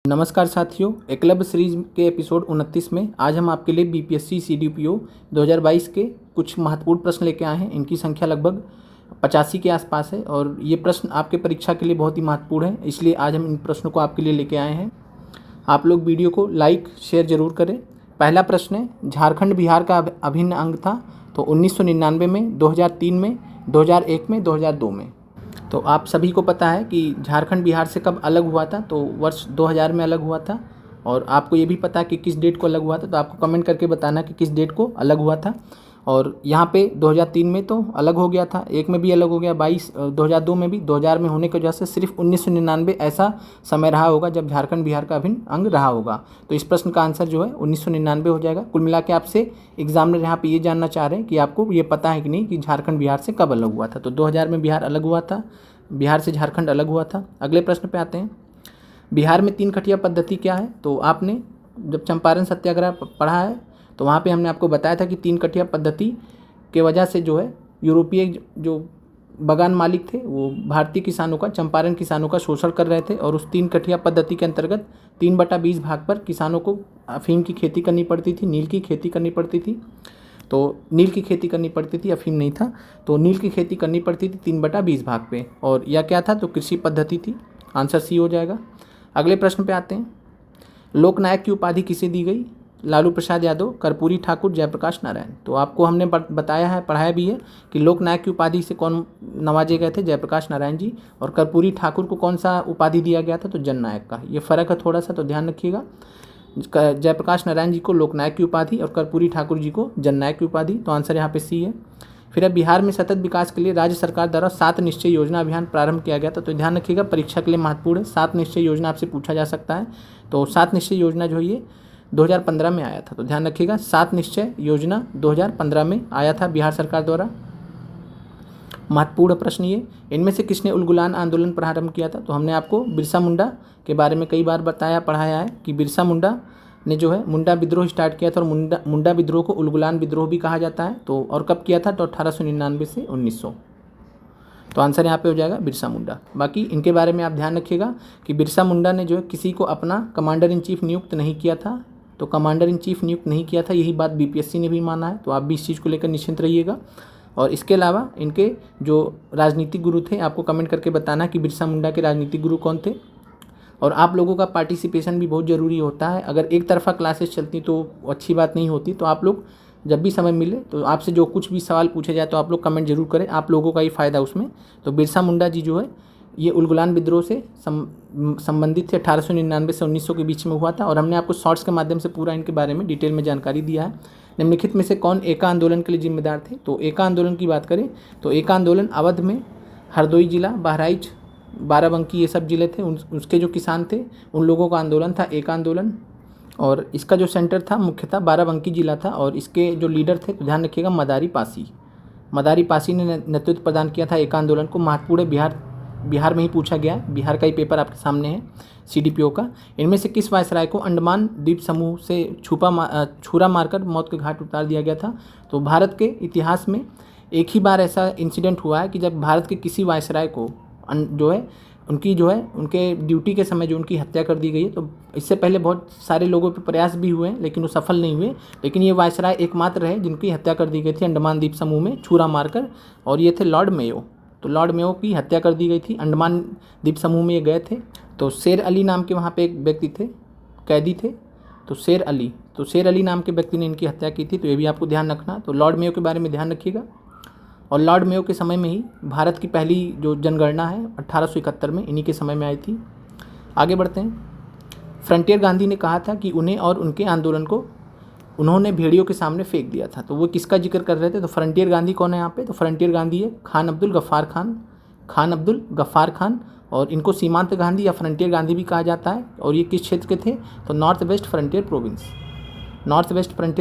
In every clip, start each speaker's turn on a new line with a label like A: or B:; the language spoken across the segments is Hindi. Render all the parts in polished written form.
A: नमस्कार साथियों, एकलव्य सीरीज के एपिसोड 29 में आज हम आपके लिए बीपीएससी सीडीपीओ 2022 के कुछ महत्वपूर्ण प्रश्न लेके आए हैं। इनकी संख्या लगभग 85 के आसपास है और ये प्रश्न आपके परीक्षा के लिए बहुत ही महत्वपूर्ण है, इसलिए आज हम इन प्रश्नों को आपके लिए लेके आए हैं। आप लोग वीडियो को लाइक शेयर जरूर करें। पहला प्रश्न है, झारखंड बिहार का अभिन्न अंग था तो 1999 में, 2003 में, 2001 में, 2002 में। तो आप सभी को पता है कि झारखंड बिहार से कब अलग हुआ था, तो वर्ष 2000 में अलग हुआ था। और आपको ये भी पता है कि किस डेट को अलग हुआ था, तो आपको कमेंट करके बताना कि किस डेट को अलग हुआ था। और यहाँ पे 2003 में तो अलग हो गया था, एक में भी अलग हो गया, 2002 में भी। 2000 में होने की वजह से सिर्फ 1999 ऐसा समय रहा होगा जब झारखंड बिहार का अभिन्न अंग रहा होगा। तो इस प्रश्न का आंसर जो है 1999 हो जाएगा। कुल मिला के आपसे एग्जामिनर यहाँ पे ये जानना चाह रहे हैं कि आपको ये पता है कि नहीं कि झारखंड बिहार से कब अलग हुआ था। तो 2000 में बिहार अलग हुआ था, बिहार से झारखंड अलग हुआ था। अगले प्रश्न पे आते हैं, बिहार में 3 कटिया पद्धति क्या है। तो आपने जब चंपारण सत्याग्रह पढ़ा है तो वहाँ पे हमने आपको बताया था कि 3 कटिया पद्धति के वजह से जो है यूरोपीय जो बागान मालिक थे वो भारतीय किसानों का, चंपारण किसानों का शोषण कर रहे थे। और उस 3 कटिया पद्धति के अंतर्गत 3/20 भाग पर किसानों को अफीम की खेती करनी पड़ती थी, नील की खेती करनी पड़ती थी। तो नील की खेती करनी पड़ती थी, अफीम नहीं था। तो नील की खेती करनी पड़ती थी 3/20 भाग पे। और यह क्या था, तो कृषि पद्धति थी। आंसर सी हो जाएगा। अगले प्रश्न पे आते हैं, लोकनायक की उपाधि किसे दी गई। लालू प्रसाद यादव, कर्पूरी ठाकुर, जयप्रकाश नारायण। तो आपको हमने बताया है, पढ़ाया भी है कि लोकनायक की उपाधि से कौन नवाजे गए थे, जयप्रकाश नारायण जी। और कर्पूरी ठाकुर को कौन सा उपाधि दिया गया था, तो जननायक का। ये फ़र्क है थोड़ा सा, तो ध्यान रखिएगा। जयप्रकाश नारायण जी को लोकनायक की उपाधि और कर्पूरी ठाकुर जी को जननायक की उपाधि। तो आंसर यहाँ पे सी है। फिर अब बिहार में सतत विकास के लिए राज्य सरकार द्वारा 7 निश्चय योजना अभियान प्रारंभ किया गया था। तो ध्यान रखिएगा, परीक्षा के लिए महत्वपूर्ण है। 7 निश्चय योजना आपसे पूछा जा सकता है। तो 7 निश्चय योजना जो है ये 2015 में आया था। तो ध्यान रखिएगा, 7 निश्चय योजना 2015 में आया था बिहार सरकार द्वारा। महत्वपूर्ण प्रश्न ये, इनमें से किसने उलगुलान आंदोलन प्रारंभ किया था। तो हमने आपको बिरसा मुंडा के बारे में कई बार बताया, पढ़ाया है कि बिरसा मुंडा ने जो है मुंडा विद्रोह स्टार्ट किया था। और मुंडा विद्रोह को उलगुलान विद्रोह भी कहा जाता है। तो और कब किया था, तो 1899 से 1900। तो आंसर यहाँ पे हो जाएगा बिरसा मुंडा। बाकी इनके बारे में आप ध्यान रखिएगा कि बिरसा मुंडा ने जो है किसी को अपना कमांडर इन चीफ नियुक्त नहीं किया था। तो कमांडर इन चीफ नियुक्त नहीं किया था, यही बात बीपीएससी ने भी माना है। तो आप भी इस चीज़ को लेकर निश्चिंत रहिएगा। और इसके अलावा इनके जो राजनीतिक गुरु थे, आपको कमेंट करके बताना कि बिरसा मुंडा के राजनीतिक गुरु कौन थे। और आप लोगों का पार्टिसिपेशन भी बहुत ज़रूरी होता है। अगर एक तरफा क्लासेस चलती तो अच्छी बात नहीं होती। तो आप लोग जब भी समय मिले तो आपसे जो कुछ भी सवाल पूछे जाए तो आप लोग कमेंट जरूर करें, आप लोगों का ही फ़ायदा उसमें। तो बिरसा मुंडा जी जो है ये उलगुलान विद्रोह से संबंधित थे, 1899 से 1900 के बीच में हुआ था। और हमने आपको शॉर्ट्स के माध्यम से पूरा इनके बारे में डिटेल में जानकारी दिया है। निम्नलिखित में से कौन एका आंदोलन के लिए जिम्मेदार थे। तो एका आंदोलन की बात करें तो एका आंदोलन अवध में, हरदोई जिला, बहराइच, बाराबंकी, ये सब जिले थे। उसके जो किसान थे उन लोगों का आंदोलन था एका आंदोलन। और इसका जो सेंटर था मुख्यतः बाराबंकी जिला था। और इसके जो लीडर थे, तो ध्यान रखिएगा, मदारी पासी ने नेतृत्व प्रदान किया था एका आंदोलन को। महत्वपूर्ण बिहार में ही पूछा गया है, बिहार का ही पेपर आपके सामने है सीडीपीओ का। इनमें से किस वायसराय को अंडमान द्वीप समूह से छुरा मारकर मौत के घाट उतार दिया गया था। तो भारत के इतिहास में एक ही बार ऐसा इंसिडेंट हुआ है कि जब भारत के किसी वायसराय को जो है उनके ड्यूटी के समय जो उनकी हत्या कर दी गई है। तो इससे पहले बहुत सारे लोगों पे प्रयास भी हुए हैं लेकिन वो सफल नहीं हुए। लेकिन ये वायसराय एकमात्र रहे जिनकी हत्या कर दी गई थी अंडमान द्वीप समूह में छुरा मारकर। और ये थे लॉर्ड मेयो। तो लॉर्ड मेयो की हत्या कर दी गई थी, अंडमान द्वीप समूह में ये गए थे। तो शेर अली नाम के वहाँ पे एक व्यक्ति थे, कैदी थे। तो शेर अली नाम के व्यक्ति ने इनकी हत्या की थी। तो ये भी आपको ध्यान रखना। तो लॉर्ड मेयो के बारे में ध्यान रखिएगा। और लॉर्ड मेयो के समय में ही भारत की पहली जो जनगणना है 1871 में इन्हीं के समय में आई थी। आगे बढ़ते हैं। फ्रंटियर गांधी ने कहा था कि उन्हें और उनके आंदोलन को उन्होंने भेड़ियों के सामने फेंक दिया था। तो वो किसका जिक्र कर रहे थे। तो फ्रंटियर गांधी कौन है यहाँ पे, तो फ्रंटियर गांधी है खान अब्दुल गफ्फार खान। और इनको सीमांत गांधी या फ्रंटियर गांधी भी कहा जाता है। और ये किस क्षेत्र के थे, तो नॉर्थ वेस्ट फ्रंटियर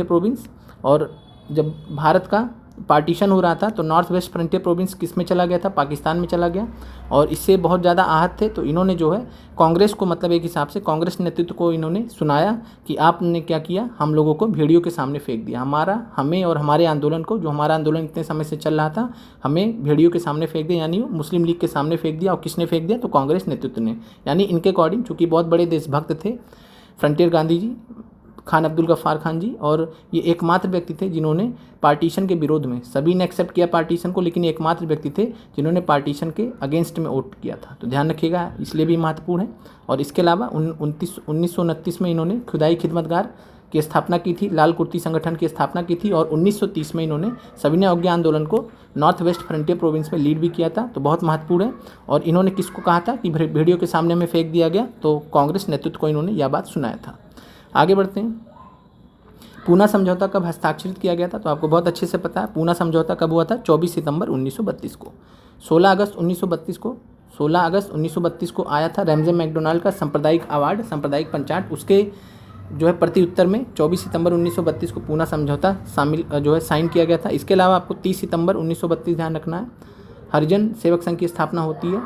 A: प्रोविंस। और जब भारत का पार्टीशन हो रहा था तो नॉर्थ वेस्ट फ्रंटियर प्रोविंस किस में चला गया था, पाकिस्तान में चला गया, और इससे बहुत ज़्यादा आहत थे। तो इन्होंने जो है कांग्रेस को, मतलब एक हिसाब से कांग्रेस नेतृत्व को इन्होंने सुनाया कि आपने क्या किया, हम लोगों को भेड़ियों के सामने फेंक दिया, हमें और हमारे आंदोलन को, जो हमारा आंदोलन इतने समय से चल रहा था, हमें भेड़ियों के सामने फेंक दिया, यानी मुस्लिम लीग के सामने फेंक दिया। और किसने फेंक दिया, तो कांग्रेस नेतृत्व ने। यानी इनके अकॉर्डिंग, चूँकि बहुत बड़े देशभक्त थे फ्रंटियर गांधी जी, खान अब्दुल गफ्फार खान जी, और ये एकमात्र व्यक्ति थे जिन्होंने पार्टीशन के विरोध में, सभी ने एक्सेप्ट किया पार्टीशन को, लेकिन एकमात्र व्यक्ति थे जिन्होंने पार्टीशन के अगेंस्ट में वोट किया था। तो ध्यान रखिएगा, इसलिए भी महत्वपूर्ण है। और इसके अलावा 1929 में इन्होंने खुदाई खिदमतगार की स्थापना की थी, लाल कुर्ती संगठन की स्थापना की थी, और 1930 में इन्होंने सविनय अवज्ञा आंदोलन को नॉर्थ वेस्ट फ्रंटियर प्रोविंस में लीड भी किया था। तो बहुत महत्वपूर्ण है। और इन्होंने किसको कहा था कि भेड़ियों के सामने में फेंक दिया गया, तो कांग्रेस नेतृत्व को इन्होंने यह बात सुनाया था। आगे बढ़ते हैं। पूना समझौता कब हस्ताक्षरित किया गया था, तो आपको बहुत अच्छे से पता है। पूना समझौता कब हुआ था, 24 सितंबर 1932 को। 16 अगस्त 1932 को आया था रैमजे मैकडोनाल्ड का सांप्रदायिक अवार्ड, सांप्रदायिक पंचायत, उसके जो है प्रति उत्तर में 24 सितंबर 1932 को पूना समझौता साइन किया गया था। इसके अलावा आपको 30 सितंबर 1932 ध्यान रखना है, हरिजन सेवक संघ की स्थापना होती है।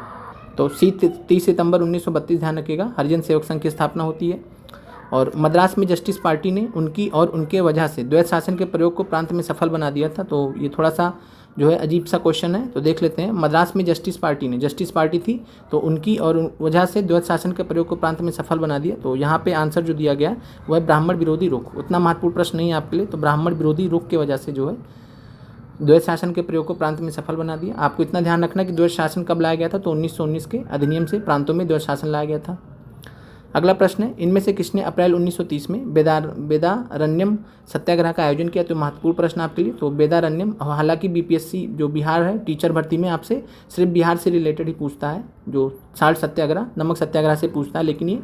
A: तो 30 सितंबर 1932 ध्यान रखिएगा, हरिजन सेवक संघ की स्थापना होती है। और मद्रास में जस्टिस पार्टी ने उनके वजह से द्वैत शासन के प्रयोग को प्रांत में सफल बना दिया था। तो ये थोड़ा सा जो है अजीब सा क्वेश्चन है, तो देख लेते हैं। मद्रास में जस्टिस पार्टी थी, तो उनकी और वजह से द्वैत शासन के प्रयोग को प्रांत में सफल बना दिया। तो यहाँ पे आंसर जो दिया गया वह है ब्राह्मण विरोधी रुख। उतना महत्वपूर्ण प्रश्न नहीं है आपके लिए, तो ब्राह्मण विरोधी रुख की वजह से जो है द्वैत शासन के प्रयोग को प्रांत में सफल बना दिया। आपको इतना ध्यान रखना कि द्वैत शासन कब लाया गया था, तो 1919 के अधिनियम से प्रांतों में द्वैत शासन लाया गया था। अगला प्रश्न है, इनमें से किसने अप्रैल 1930 में वेदारण्यम सत्याग्रह का आयोजन किया। तो महत्वपूर्ण प्रश्न आपके लिए। तो वेदारण्यम, हालांकि बीपीएससी जो बिहार है टीचर भर्ती में आपसे सिर्फ बिहार से रिलेटेड ही पूछता है, जो साल्ट सत्याग्रह, नमक सत्याग्रह से पूछता है, लेकिन ये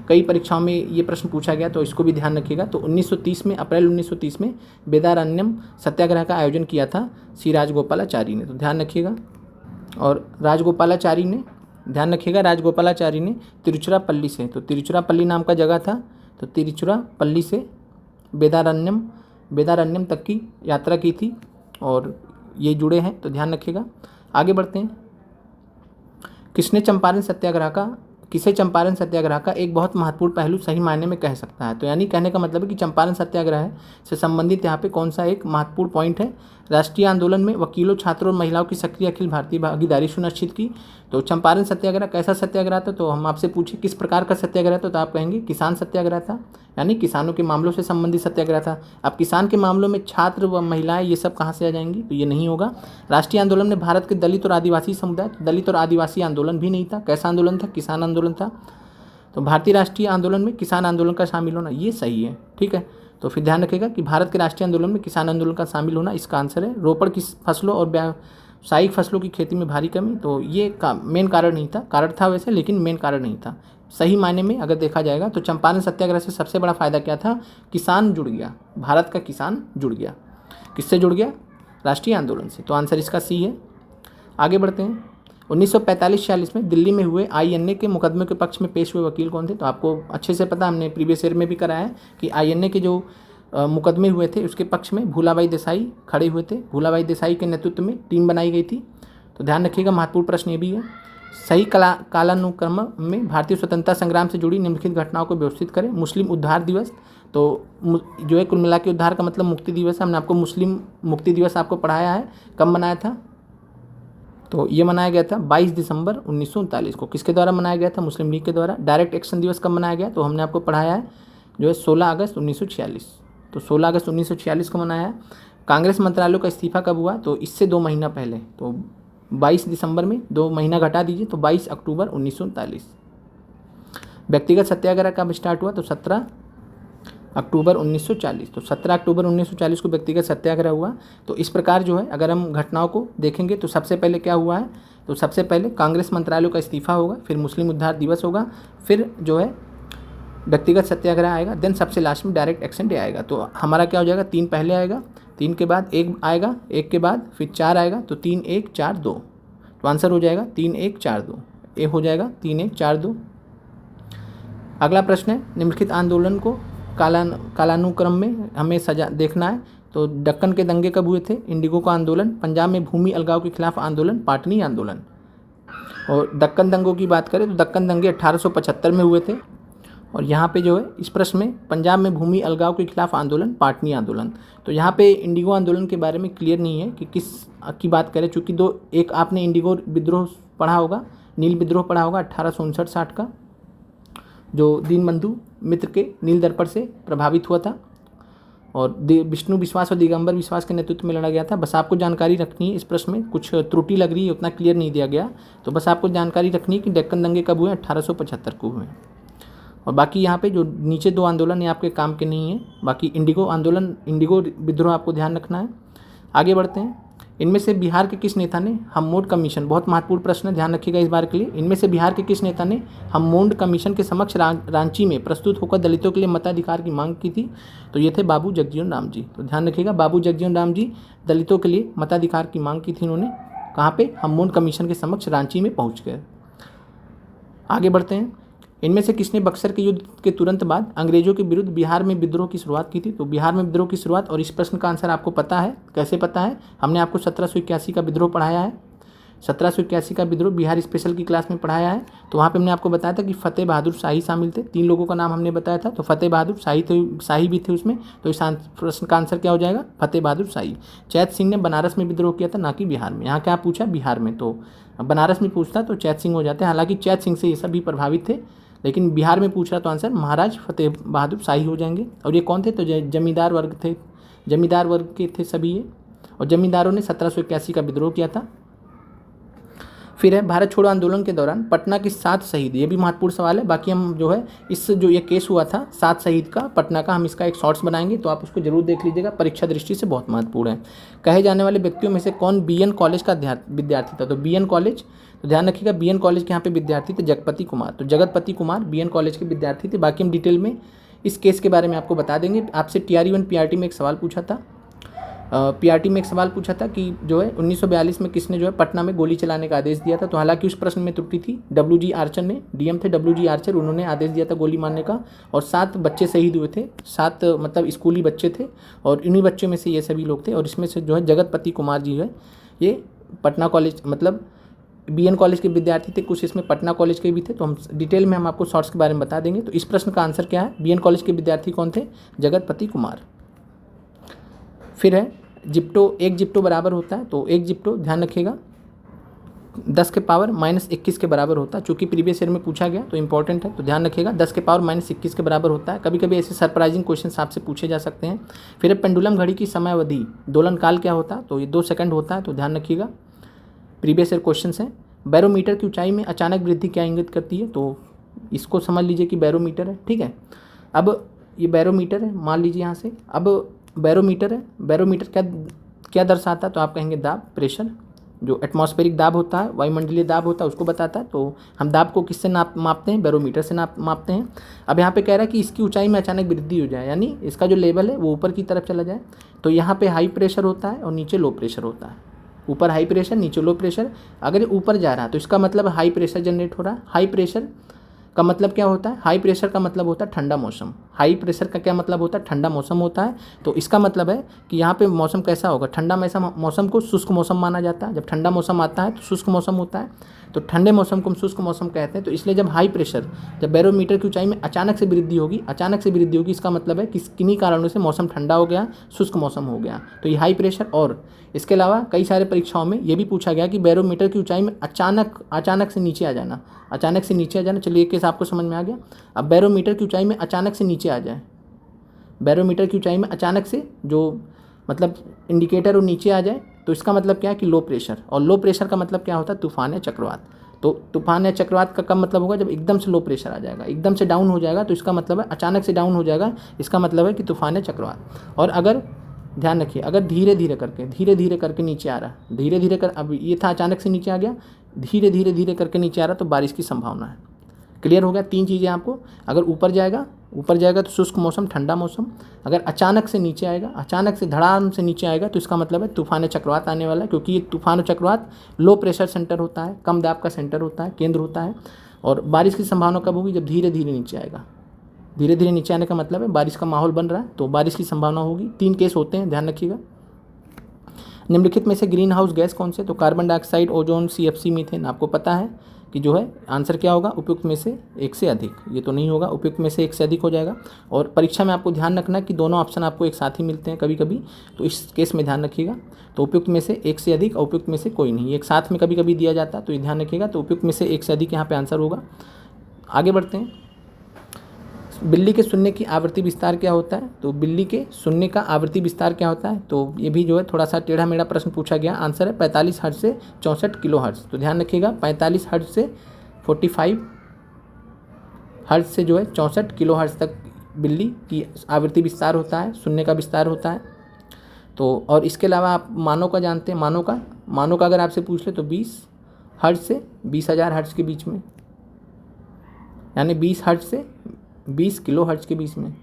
A: कई परीक्षाओं में ये प्रश्न पूछा गया, तो इसको भी ध्यान रखिएगा। तो 1930 में, अप्रैल 1930 में वेदारण्यम सत्याग्रह का आयोजन किया था श्री राजगोपालाचारी ने। तो ध्यान रखिएगा। और राजगोपालाचारी ने, ध्यान रखिएगा, राजगोपालाचारी ने तिरुचिरापल्ली से, तो तिरुचिरापल्ली नाम का जगह था, तो तिरुचिरापल्ली से वेदारण्यम तक की यात्रा की थी, और ये जुड़े हैं, तो ध्यान रखिएगा। आगे बढ़ते हैं। किसे चंपारण सत्याग्रह का एक बहुत महत्वपूर्ण पहलू सही मायने में कह सकता है। तो यानी कहने का मतलब है कि चंपारण सत्याग्रह से संबंधित यहाँ पे कौन सा एक महत्वपूर्ण पॉइंट है। राष्ट्रीय आंदोलन में वकीलों, छात्रों और महिलाओं की सक्रिय अखिल भारतीय भागीदारी सुनिश्चित की। तो चंपारण सत्याग्रह कैसा सत्याग्रह था, तो हम आपसे पूछे किस प्रकार का सत्याग्रह था, तो आप कहेंगे किसान सत्याग्रह था, यानी किसानों के मामलों से संबंधित सत्याग्रह था। अब किसान के मामलों में छात्र व महिलाएं ये सब कहाँ से आ जाएंगी, तो ये नहीं होगा। राष्ट्रीय आंदोलन में भारत के दलित और आदिवासी समुदाय, दलित और आदिवासी आंदोलन भी नहीं था। कैसा आंदोलन था, किसान आंदोलन था। तो भारतीय राष्ट्रीय आंदोलन में किसान आंदोलन का शामिल होना ये सही है, ठीक है। तो फिर ध्यान रखिएगा कि भारत के राष्ट्रीय आंदोलन में किसान आंदोलन का शामिल होना इसका आंसर है। रोपड़ की फसलों और व्यावसायिक फसलों की खेती में भारी कमी, तो ये मेन कारण नहीं था, कारण था वैसे, लेकिन मेन कारण नहीं था। सही मायने में अगर देखा जाएगा तो चंपारण सत्याग्रह से सबसे बड़ा फायदा क्या था, किसान जुड़ गया, भारत का किसान जुड़ गया। किससे जुड़ गया, राष्ट्रीय आंदोलन से। तो आंसर इसका सी है। आगे बढ़ते हैं। 1945-46 में दिल्ली में हुए आईएनए के मुकदमे के पक्ष में पेश हुए वकील कौन थे, तो आपको अच्छे से पता, हमने प्रीवियस ईयर में भी कराया है कि आईएनए के जो मुकदमे हुए थे उसके पक्ष में भूलाबाई देसाई खड़े हुए थे। भूलाबाई देसाई के नेतृत्व में टीम बनाई गई थी। तो ध्यान रखिएगा, महत्वपूर्ण प्रश्न ये भी है। सही कालानुक्रम में भारतीय स्वतंत्रता संग्राम से जुड़ी निम्नलिखित घटनाओं को व्यवस्थित करें। मुस्लिम उद्धार दिवस, तो जो है कुल मिला के उद्धार का मतलब मुक्ति दिवस है। हमने आपको मुस्लिम मुक्ति दिवस आपको पढ़ाया है, कब मनाया था, तो ये मनाया गया था 22 दिसंबर 1939 को। किसके द्वारा मनाया गया था, मुस्लिम लीग के द्वारा। डायरेक्ट एक्शन दिवस कब मनाया गया, तो हमने आपको पढ़ाया है जो है 16 अगस्त 1946, तो 16 अगस्त 1946 को मनाया है। कांग्रेस मंत्रालयों का इस्तीफा कब हुआ, तो इससे 2 महीना पहले, तो 22 दिसंबर में 2 महीना घटा दीजिए, तो 22 अक्टूबर 1939। व्यक्तिगत सत्याग्रह कब स्टार्ट हुआ, तो 17 अक्टूबर 1940, तो 17 अक्टूबर 1940 को व्यक्तिगत सत्याग्रह हुआ। तो इस प्रकार जो है अगर हम घटनाओं को देखेंगे तो सबसे पहले क्या हुआ है, तो सबसे पहले कांग्रेस मंत्रालयों का इस्तीफा होगा, फिर मुस्लिम उद्धार दिवस होगा, फिर जो है व्यक्तिगत सत्याग्रह आएगा, देन सबसे लास्ट में डायरेक्ट एक्शन डे आएगा। तो हमारा क्या हो जाएगा, 3 पहले आएगा, 3 के बाद 1 आएगा, 1 के बाद फिर 4 आएगा, तो 3 1 4 2, तो आंसर हो जाएगा 3 1 4 2, ए हो जाएगा 3 1 4 2। अगला प्रश्न है, निम्नलिखित आंदोलन को कालानुक्रम में हमें देखना है। तो तो दक्कन के दंगे कब हुए थे? इंडिगो का आंदोलन। पंजाब में भूमि अलगाव के खिलाफ आंदोलन, पाटनी आंदोलन। और दक्कन दंगों की बात करें तो दक्कन दंगे 1875 में हुए थे। और यहाँ पे जो है इस प्रश्न में पंजाब में भूमि अलगाव के खिलाफ आंदोलन, पाटनी आंदोलन। तो यहाँ पे इंडिगो आंदोलन के बारे में क्लियर नहीं है कि किस की बात करें, चूँकि एक आपने इंडिगो विद्रोह पढ़ा होगा, नील विद्रोह पढ़ा होगा 1859-60 का, जो दीनबंधु मित्र के नील दर्पण से प्रभावित हुआ था और विष्णु विश्वास और दिगंबर विश्वास के नेतृत्व में लड़ा गया था। बस आपको जानकारी रखनी है, इस प्रश्न में कुछ त्रुटि लग रही है, उतना क्लियर नहीं दिया गया, तो बस आपको जानकारी रखनी है कि डेक्कन दंगे कब हुए? 1875 को हुए। और बाकी यहाँ पे जो नीचे 2 आंदोलन ये आपके काम के नहीं है। बाकी इंडिगो आंदोलन, इंडिगो विद्रोह आपको ध्यान रखना है। आगे बढ़ते हैं। इनमें से बिहार के किस नेता ने हममोंड कमीशन, बहुत महत्वपूर्ण प्रश्न है, ध्यान रखिएगा इस बार के लिए। इनमें से बिहार के किस नेता ने हममोंड कमीशन के समक्ष रांची में प्रस्तुत होकर दलितों के लिए मताधिकार की मांग की थी? तो ये थे बाबू जगजीवन राम जी। तो ध्यान रखिएगा, बाबू जगजीवन राम जी दलितों के लिए मताधिकार की मांग की थी उन्होंने। कहाँ पे? हममोंड कमीशन के समक्ष रांची में पहुँच गए। आगे बढ़ते हैं। इनमें से किसने बक्सर के युद्ध के तुरंत बाद अंग्रेजों के विरुद्ध बिहार में विद्रोह की शुरुआत की थी? तो बिहार में विद्रोह की शुरुआत, और इस प्रश्न का आंसर आपको पता है। कैसे पता है? हमने आपको 1781 का विद्रोह पढ़ाया है। 1781 का विद्रोह बिहार स्पेशल की क्लास में पढ़ाया है। तो वहाँ पे हमने आपको बताया था कि फतेह बहादुर शाही शामिल थे। 3 लोगों का नाम हमने बताया था, तो फतेह बहादुर शाही भी थे उसमें। तो इस प्रश्न का आंसर क्या हो जाएगा? फतेह बहादुर शाही। चैत सिंह ने बनारस में विद्रोह किया था, ना कि बिहार में। यहाँ क्या पूछा? बिहार में। तो बनारस में पूछता तो चैत सिंह हो जाते हैं। हालांकि चैत सिंह से ये सभी प्रभावित थे, लेकिन बिहार में पूछ रहा तो आंसर महाराज फतेह बहादुर शाही हो जाएंगे। और ये कौन थे? तो जमींदार वर्ग थे, जमींदार वर्ग के थे सभी ये। और जमींदारों ने 1781 का विद्रोह किया था। फिर है भारत छोड़ो आंदोलन के दौरान पटना के 7 शहीद, ये भी महत्वपूर्ण सवाल है। बाकी हम जो है इस जो ये केस हुआ था 7 शहीद का पटना का, हम इसका एक शॉर्ट्स बनाएंगे, तो आप उसको जरूर देख लीजिएगा, परीक्षा दृष्टि से बहुत महत्वपूर्ण है। कहे जाने वाले व्यक्तियों में से कौन बीएन कॉलेज का विद्यार्थी था? तो बीएन कॉलेज, तो ध्यान रखिएगा बीएन कॉलेज के यहाँ पे विद्यार्थी थे जगपति कुमार। तो जगतपति कुमार बीएन कॉलेज के विद्यार्थी थे। बाकी हम डिटेल में इस केस के बारे में आपको बता देंगे। आपसे TRE 1 PRT में एक सवाल पूछा था, PRT में एक सवाल पूछा था कि जो है 1942 में किसने जो है पटना में गोली चलाने का आदेश दिया था? तो हालांकि उस प्रश्न में त्रुटि थी, WG आर्चर ने, DM थे WG आर्चर, उन्होंने आदेश दिया था गोली मारने का। और 7 बच्चे शहीद हुए थे, 7 मतलब स्कूली बच्चे थे, और इन्हीं बच्चों में से ये सभी लोग थे। और इसमें से जो है जगतपति कुमार जी है ये पटना कॉलेज मतलब BN कॉलेज के विद्यार्थी थे, कुछ इसमें पटना कॉलेज के भी थे। तो हम डिटेल में हम आपको शॉर्ट्स के बारे में बता देंगे। तो इस प्रश्न का आंसर क्या है? BN कॉलेज के विद्यार्थी कौन थे? जगतपति कुमार। फिर है जिप्टो, 1 जिप्टो बराबर होता है, तो 1 जिप्टो ध्यान रखिएगा 10 के पावर -21 के बराबर होता है। चूँकि प्रीवियस ईयर में पूछा गया तो इंपॉर्टेंट है, तो ध्यान रखिएगा 10 के पावर -21 के बराबर होता है। कभी कभी ऐसे सरप्राइजिंग क्वेश्चन आपसे पूछे जा सकते हैं। फिर पेंडुलम घड़ी की समय अवधि, दोलन काल क्या होता है? तो ये 2 सेकंड होता है, तो ध्यान रखिएगा, प्रीवियस ईयर क्वेश्चन है। बैरोमीटर की ऊंचाई में अचानक वृद्धि क्या इंगित करती है? तो इसको समझ लीजिए कि बैरोमीटर है, ठीक है। अब ये बैरोमीटर है, मान लीजिए यहाँ से, अब बैरोमीटर है, बैरोमीटर क्या दर्शाता है? तो आप कहेंगे दाब, प्रेशर, जो एटमॉस्फेरिक दाब होता है, वायुमंडलीय दाब होता है, उसको बताता है। तो हम दाब को किससे मापते हैं? बैरोमीटर से मापते हैं। अब यहाँ पे कह रहा है कि इसकी ऊंचाई में अचानक वृद्धि हो जाए, यानी इसका जो लेवल है वो ऊपर की तरफ चला जाए। तो यहाँ पे हाई प्रेशर होता है और नीचे लो प्रेशर होता है। ऊपर हाई प्रेशर, नीचे लो प्रेशर। अगर ये ऊपर जा रहा है तो इसका मतलब हाई प्रेशर जनरेट हो रहा है। हाई प्रेशर का मतलब क्या होता है? हाई प्रेशर का मतलब होता है ठंडा मौसम। हाई प्रेशर का क्या मतलब होता है? ठंडा मौसम होता है। तो इसका मतलब है कि यहाँ पे मौसम कैसा होगा? ठंडा मौसम को शुष्क मौसम माना जाता है। जब ठंडा मौसम आता है तो शुष्क मौसम होता है, तो ठंडे मौसम को हम शुष्क मौसम कहते हैं। तो इसलिए जब हाई प्रेशर, जब बैरोमीटर की ऊंचाई में अचानक से वृद्धि होगी, इसका मतलब है कि किन्हीं कारणों से मौसम ठंडा हो गया, शुष्क मौसम हो गया, तो ये हाई प्रेशर। और इसके अलावा कई सारे परीक्षाओं में ये भी पूछा गया कि बैरोमीटर की ऊंचाई में अचानक से नीचे आ जाना, अचानक से नीचे आ जाना। चलिए एक केस आपको समझ में आ गया। अब बैरोमीटर की ऊंचाई में अचानक से नीचे आ जाए, बैरोमीटर की ऊंचाई में अचानक से जो मतलब इंडिकेटर वो नीचे आ जाए, तो इसका मतलब क्या है कि लो प्रेशर। और लो प्रेशर का मतलब क्या होता है? तूफान या चक्रवात। तो तूफान या चक्रवात का कब मतलब होगा? जब एकदम से लो प्रेशर आ जाएगा, एकदम से डाउन हो जाएगा, तो इसका मतलब है अचानक से डाउन हो जाएगा, इसका मतलब है कि तूफान या चक्रवात। और अगर ध्यान रखिए, अगर धीरे धीरे करके नीचे आ रहा, धीरे धीरे कर, अब ये था अचानक से नीचे आ गया, धीरे धीरे करके नीचे आ रहा, तो बारिश की संभावना है। क्लियर हो गया? 3 चीज़ें आपको। अगर ऊपर जाएगा तो शुष्क मौसम, ठंडा मौसम। अगर अचानक से नीचे आएगा, अचानक से धड़ाम से नीचे आएगा, तो इसका मतलब है तूफान या चक्रवात आने वाला है। क्योंकि ये तूफान और चक्रवात लो प्रेशर सेंटर होता है, कम दाब का सेंटर होता है, केंद्र होता है। और बारिश की संभावना कब होगी? जब धीरे धीरे नीचे आएगा, धीरे धीरे नीचे आने का मतलब है बारिश का माहौल बन रहा है, तो बारिश की संभावना होगी। 3 केस होते हैं, ध्यान रखिएगा। निम्नलिखित में से ग्रीन हाउस गैस कौन से? तो carbon dioxide, ozone, CFC, methane. आपको पता है कि जो है आंसर क्या होगा, उपयुक्त में से एक से अधिक। ये तो नहीं होगा, उपयुक्त में से एक से अधिक हो जाएगा। और परीक्षा में आपको ध्यान रखना कि दोनों ऑप्शन आपको एक साथ ही मिलते हैं कभी कभी, तो इस केस में ध्यान रखिएगा। तो उपयुक्त में से एक से अधिक और उपयुक्त में से कोई नहीं, एक साथ में कभी कभी दिया जाता है, तो ये ध्यान रखिएगा। तो उपयुक्त में से एक से अधिक यहाँ पे आंसर होगा। आगे बढ़ते हैं। बिल्ली के सुनने की आवृत्ति विस्तार क्या होता है? तो बिल्ली के सुनने का आवृत्ति विस्तार क्या होता है? तो ये भी जो है थोड़ा सा टेढ़ा मेढ़ा प्रश्न पूछा गया। आंसर है 45 हर्ट्ज से 64 किलो हर्ट्ज। तो ध्यान रखिएगा, 45 हर्ट्ज से 45 हर्ट्ज से जो है 64 किलो हर्ट्ज तक बिल्ली की आवृत्ति विस्तार होता है, सुनने का विस्तार होता है। तो और इसके अलावा आप मानव का जानते हैं, मानव का अगर आपसे पूछ ले तो 20 हर्ट्ज से 20,000 हर्ट्ज के बीच में, यानी 20 हर्ट्ज से 20 किलो हर्ट्ज के बीच में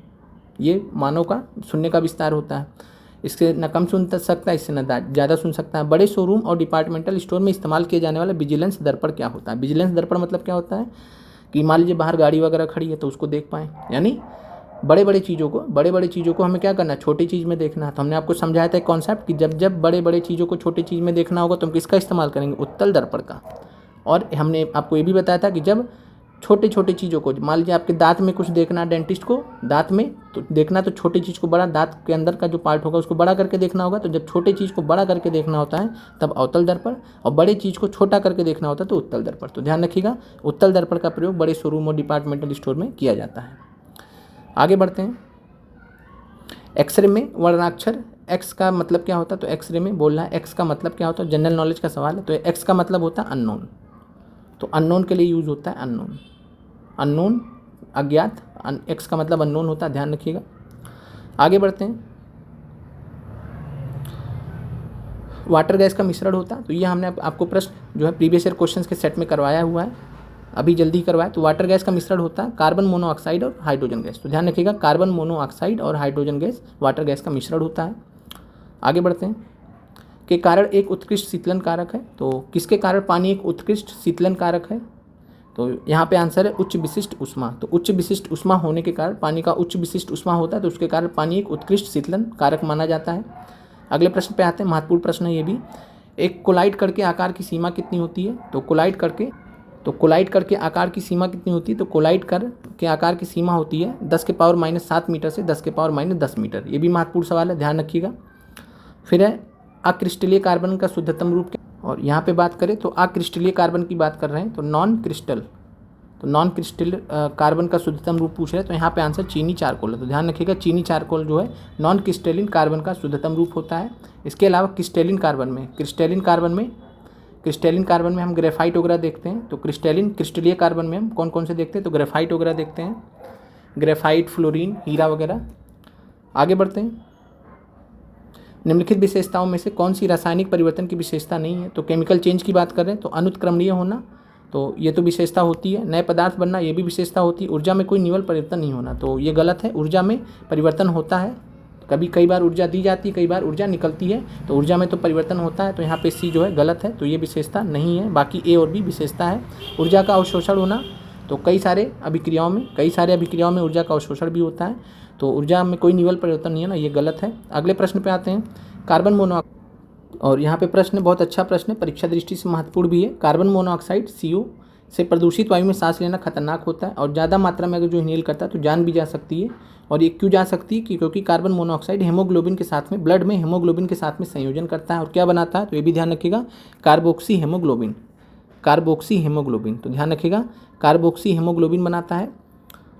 A: ये मानव का सुनने का विस्तार होता है। इससे न कम सुन सकता है, इससे न ज़्यादा सुन सकता है। बड़े शोरूम और डिपार्टमेंटल स्टोर में इस्तेमाल किए जाने वाला विजिलेंस दर्पण क्या होता है? विजिलेंस दर्पण मतलब क्या होता है कि मान लीजिए बाहर गाड़ी वगैरह खड़ी है तो उसको देख पाएँ, यानी बड़े बड़े चीज़ों को हमें क्या करना है, छोटी चीज़ में देखना है। तो हमने आपको समझाया था एक कॉन्सेप्ट कि जब बड़े बड़े चीज़ों को छोटी चीज़ में देखना होगा तो हम किसका इस्तेमाल करेंगे, उत्तल दर्पण का। और हमने आपको ये भी बताया था कि जब छोटे छोटे चीज़ों को, मान लीजिए आपके दांत में कुछ देखना, डेंटिस्ट को दांत में तो देखना, तो छोटी चीज़ को बड़ा, दांत के अंदर का जो पार्ट होगा उसको बड़ा करके देखना होगा। तो जब छोटे चीज़ को बड़ा करके देखना होता है तब अवतल दर्पण, और बड़े चीज़ को छोटा करके देखना होता है तो उत्तल दर्पण। तो ध्यान रखिएगा, उत्तल दर्पण का प्रयोग बड़े शोरूम और डिपार्टमेंटल स्टोर में किया जाता है। आगे बढ़ते हैं। एक्सरे में वर्णाक्षर एक्स का मतलब क्या होता है? तो एक्सरे में बोलना है एक्स का मतलब क्या होता है, जनरल नॉलेज का सवाल है। तो एक्स का मतलब होता है अननोन, तो अननोन के लिए यूज़ होता है अननोन, अननोन अज्ञात, एक्स का मतलब अननोन होता है, ध्यान रखिएगा। आगे बढ़ते हैं। वाटर गैस का मिश्रण होता है, तो ये हमने आपको प्रश्न जो है प्रीवियस ईयर क्वेश्चंस के सेट में करवाया हुआ है, अभी जल्दी करवाया। तो वाटर गैस का मिश्रण होता है कार्बन मोनोऑक्साइड और हाइड्रोजन गैस। तो ध्यान रखिएगा, कार्बन मोनोऑक्साइड और हाइड्रोजन गैस वाटर गैस का मिश्रण होता है। आगे बढ़ते हैं। के कारण एक उत्कृष्ट शीतलन कारक है, तो किसके कारण पानी एक उत्कृष्ट शीतलन कारक है? तो यहाँ पे आंसर है उच्च विशिष्ट ऊष्मा। तो उच्च विशिष्ट ऊष्मा होने के कारण, पानी का उच्च विशिष्ट ऊष्मा होता है तो उसके कारण पानी एक उत्कृष्ट शीतलन कारक माना जाता है। अगले प्रश्न पे आते हैं, महत्वपूर्ण प्रश्न है ये भी। एक कोलाइड कण के आकार की सीमा कितनी होती है? तो कोलाइड कण के आकार की सीमा कितनी होती है? तो कोलाइड कण के आकार की सीमा होती है 10⁻⁷ मीटर से 10⁻⁻10 मीटर। ये भी महत्वपूर्ण सवाल है, ध्यान रखिएगा। फिर है अक्रिस्टलीय कार्बन का शुद्धतम रूप क्या? और यहाँ पे बात करें तो अक्रिस्टलीय कार्बन की बात कर रहे हैं, तो नॉन क्रिस्टल कार्बन का शुद्धतम रूप पूछ रहे हैं, तो यहाँ पे आंसर चीनी चारकोल है। तो ध्यान रखिएगा, चीनी चारकोल जो है नॉन क्रिस्टलिन कार्बन का शुद्धतम रूप होता है। इसके अलावा क्रिस्टलिन कार्बन में हम ग्रेफाइट वगैरह देखते हैं। तो क्रिस्टलीय कार्बन में हम कौन कौन से देखते हैं? तो ग्रेफाइट वगैरह देखते हैं, ग्रेफाइट, फ्लोरीन, हीरा वगैरह। आगे बढ़ते हैं। निम्नलिखित विशेषताओं में से कौन सी रासायनिक परिवर्तन की विशेषता नहीं है? तो केमिकल चेंज की बात कर रहे हैं, तो अनुत्क्रमणीय होना, तो ये तो विशेषता होती है। नए पदार्थ बनना, ये भी विशेषता होती है। ऊर्जा में कोई निवल परिवर्तन नहीं होना, तो ये गलत है। ऊर्जा में परिवर्तन होता है, कई बार ऊर्जा दी जाती है, कई बार ऊर्जा निकलती है, तो ऊर्जा में तो परिवर्तन होता है। तो यहाँ पे सी जो है गलत है, तो ये विशेषता नहीं है। बाकी ए और बी विशेषता है। ऊर्जा का अवशोषण होना, तो कई सारे अभिक्रियाओं में ऊर्जा का अवशोषण भी होता है, तो ऊर्जा में कोई निवल परिवर्तन नहीं है ना, ये गलत है। अगले प्रश्न पे आते हैं। कार्बन मोनोऑक्साइड, और यहाँ पे प्रश्न बहुत अच्छा प्रश्न है, परीक्षा दृष्टि से महत्वपूर्ण भी है। कार्बन मोनोऑक्साइड CO से प्रदूषित वायु में सांस लेना खतरनाक होता है, और ज़्यादा मात्रा में अगर जो इनहेल करता है तो जान भी जा सकती है। और ये क्यों जा सकती है? क्योंकि कार्बन मोनोऑक्साइड हीमोग्लोबिन के साथ में, ब्लड में हीमोग्लोबिन के साथ में संयोजन करता है, और क्या बनाता है? तो ये भी ध्यान रखिएगा, कार्बोक्सी हीमोग्लोबिन। तो ध्यान रखिएगा, कार्बोक्सी हीमोग्लोबिन बनाता है,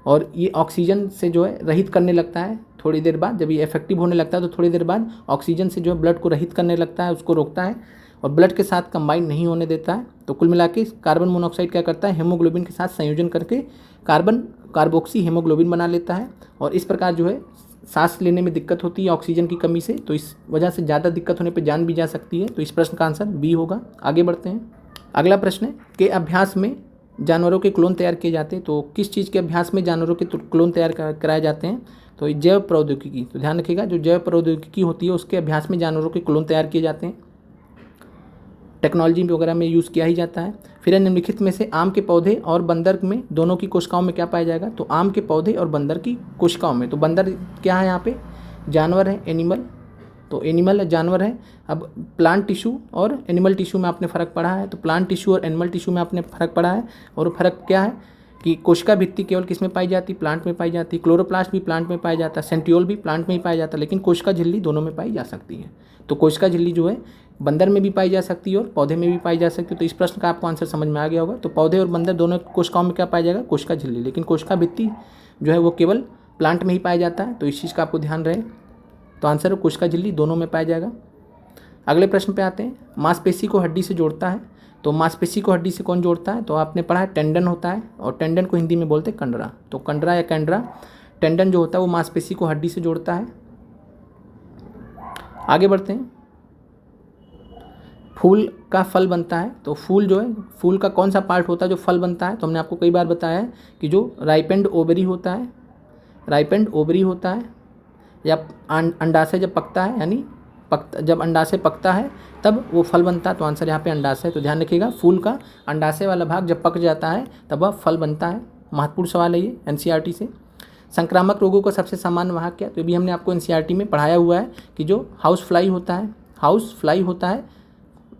A: और ये ऑक्सीजन से जो है रहित करने लगता है थोड़ी देर बाद। जब ये इफेक्टिव होने लगता है तो थोड़ी देर बाद ऑक्सीजन से जो है ब्लड को रहित करने लगता है, उसको रोकता है, और ब्लड के साथ कंबाइन नहीं होने देता है। तो कुल मिला के कार्बन मोनोऑक्साइड क्या करता है? हीमोग्लोबिन के साथ संयोजन करके कार्बोक्सी हीमोग्लोबिन बना लेता है, और इस प्रकार जो है सांस लेने में दिक्कत होती है ऑक्सीजन की कमी से, तो इस वजह से ज़्यादा दिक्कत होने पर जान भी जा सकती है। तो इस प्रश्न का आंसर बी होगा। आगे बढ़ते हैं। अगला प्रश्न है कि अभ्यास में जानवरों के क्लोन तैयार किए जाते हैं, तो किस चीज़ के अभ्यास में जानवरों के क्लोन तैयार कराए जाते हैं? तो जैव प्रौद्योगिकी। तो ध्यान रखिएगा, जो जैव प्रौद्योगिकी होती है उसके अभ्यास में जानवरों के क्लोन तैयार किए जाते हैं। टेक्नोलॉजी वगैरह में यूज़ किया ही जाता है। फिर है निम्नलिखित में से आम के पौधे और बंदर में दोनों की कोशिकाओं में क्या पाया जाएगा, तो आम के पौधे और बंदर की कोशिकाओं में, तो बंदर क्या है यहाँ पे, जानवर है, एनिमल, तो एनिमल जानवर है। अब प्लांट टिश्यू और एनिमल टिश्यू में आपने फ़र्क पढ़ा है, तो प्लांट टिश्यू और एनिमल टिश्यू में आपने फ़र्क पढ़ा है, और फ़र्क क्या है कि कोशिका भित्ति केवल किस में पाई जाती, प्लांट में पाई जाती, क्लोरोप्लास्ट भी प्लांट में पाया जाता है, सेंट्रियोल भी प्लांट में ही पाया जाता है, लेकिन कोशिका झिल्ली दोनों में पाई जा सकती है। तो कोशिका झिल्ली जो है बंदर में भी पाई जा सकती है और पौधे में भी पाई जा सकती है। तो इस प्रश्न का आपको आंसर समझ में आ गया होगा। तो पौधे और बंदर दोनों कोशिकाओं में क्या पाया जाएगा, कोशिका झिल्ली, लेकिन कोशिका भित्ति जो है वो केवल प्लांट में ही पाया जाता है। तो इस चीज़ का आपको ध्यान रहे। तो आंसर है कोशिका झिल्ली दोनों में पाया जाएगा। अगले प्रश्न पे आते हैं, मांसपेशी को हड्डी से जोड़ता है, तो मांसपेशी को हड्डी से कौन जोड़ता है, तो आपने पढ़ा है टेंडन होता है, और टेंडन को हिंदी में बोलते हैं कंडरा। तो कंडरा या कैंड्रा, टेंडन जो होता है वो मांसपेशी को हड्डी से जोड़ता है। आगे बढ़ते हैं, फूल का फल बनता है, तो फूल जो है, फूल का कौन सा पार्ट होता है जो फल बनता है, तो हमने आपको कई बार बताया है कि जो राइपेंड ओवरी होता है, राइपेंड ओवरी होता है, या अंडाशय जब पकता है, यानी जब अंडाशय पकता है तब वो फल बनता है। तो आंसर यहाँ पे अंडाशय। तो ध्यान रखिएगा, फूल का अंडाशय वाला भाग जब पक जाता है तब वह फल बनता है। महत्वपूर्ण सवाल है ये एनसीईआरटी से। संक्रामक रोगों का सबसे सामान्य वाहक क्या, तो ये भी हमने आपको एनसीईआरटी में पढ़ाया हुआ है कि जो हाउस फ्लाई होता है, हाउस फ्लाई होता है,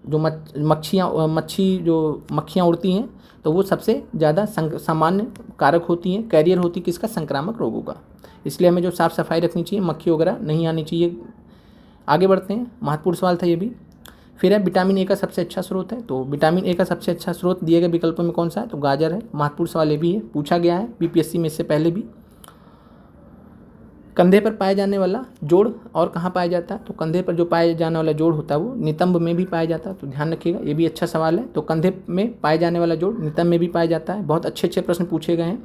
A: जो मच्छी जो मक्खियाँ उड़ती हैं, तो वो सबसे ज़्यादा सामान्य कारक होती हैं, कैरियर होती है किसका, संक्रामक रोगों का। इसलिए हमें जो साफ़ सफाई रखनी चाहिए, मक्खी वगैरह नहीं आनी चाहिए। आगे बढ़ते हैं, महत्वपूर्ण सवाल था ये भी। फिर है विटामिन ए का सबसे अच्छा स्रोत है, तो विटामिन ए का सबसे अच्छा स्रोत दिए गए विकल्पों में कौन सा है, तो गाजर है। महत्वपूर्ण सवाल ये भी है, पूछा गया है बीपीएससी में इससे पहले भी। कंधे पर पाया जाने वाला जोड़ और कहाँ पाया जाता है, तो कंधे पर जो पाया जाने वाला जोड़ होता है वो नितंब में भी पाया जाता है। तो ध्यान रखिएगा, ये भी अच्छा सवाल है। तो कंधे में पाए जाने वाला जोड़ नितंब में भी पाया जाता है। बहुत अच्छे अच्छे प्रश्न पूछे गए हैं,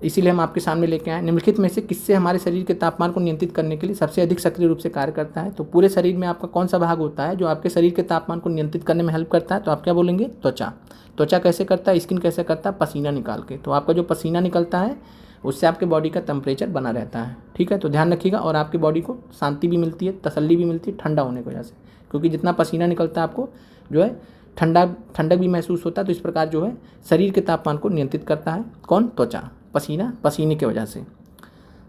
A: इसीलिए हम आपके सामने लेके आए। निम्नलिखित में से किससे हमारे शरीर के तापमान को नियंत्रित करने के लिए सबसे अधिक सक्रिय रूप से कार्य करता है, तो पूरे शरीर में आपका कौन सा भाग होता है जो आपके शरीर के तापमान को नियंत्रित करने में हेल्प करता है, तो आप क्या बोलेंगे, त्वचा। त्वचा कैसे करता है, स्किन कैसे करता है, पसीना निकाल के। तो आपका जो पसीना निकलता है उससे आपके बॉडी का टेम्परेचर बना रहता है, ठीक है। तो ध्यान रखिएगा, और आपकी बॉडी को शांति भी मिलती है, तसल्ली भी मिलती है ठंडा होने की वजह से, क्योंकि जितना पसीना निकलता है आपको जो है ठंडक भी महसूस होता है। तो इस प्रकार जो है शरीर के तापमान को नियंत्रित करता है कौन, त्वचा, पसीने की वजह से।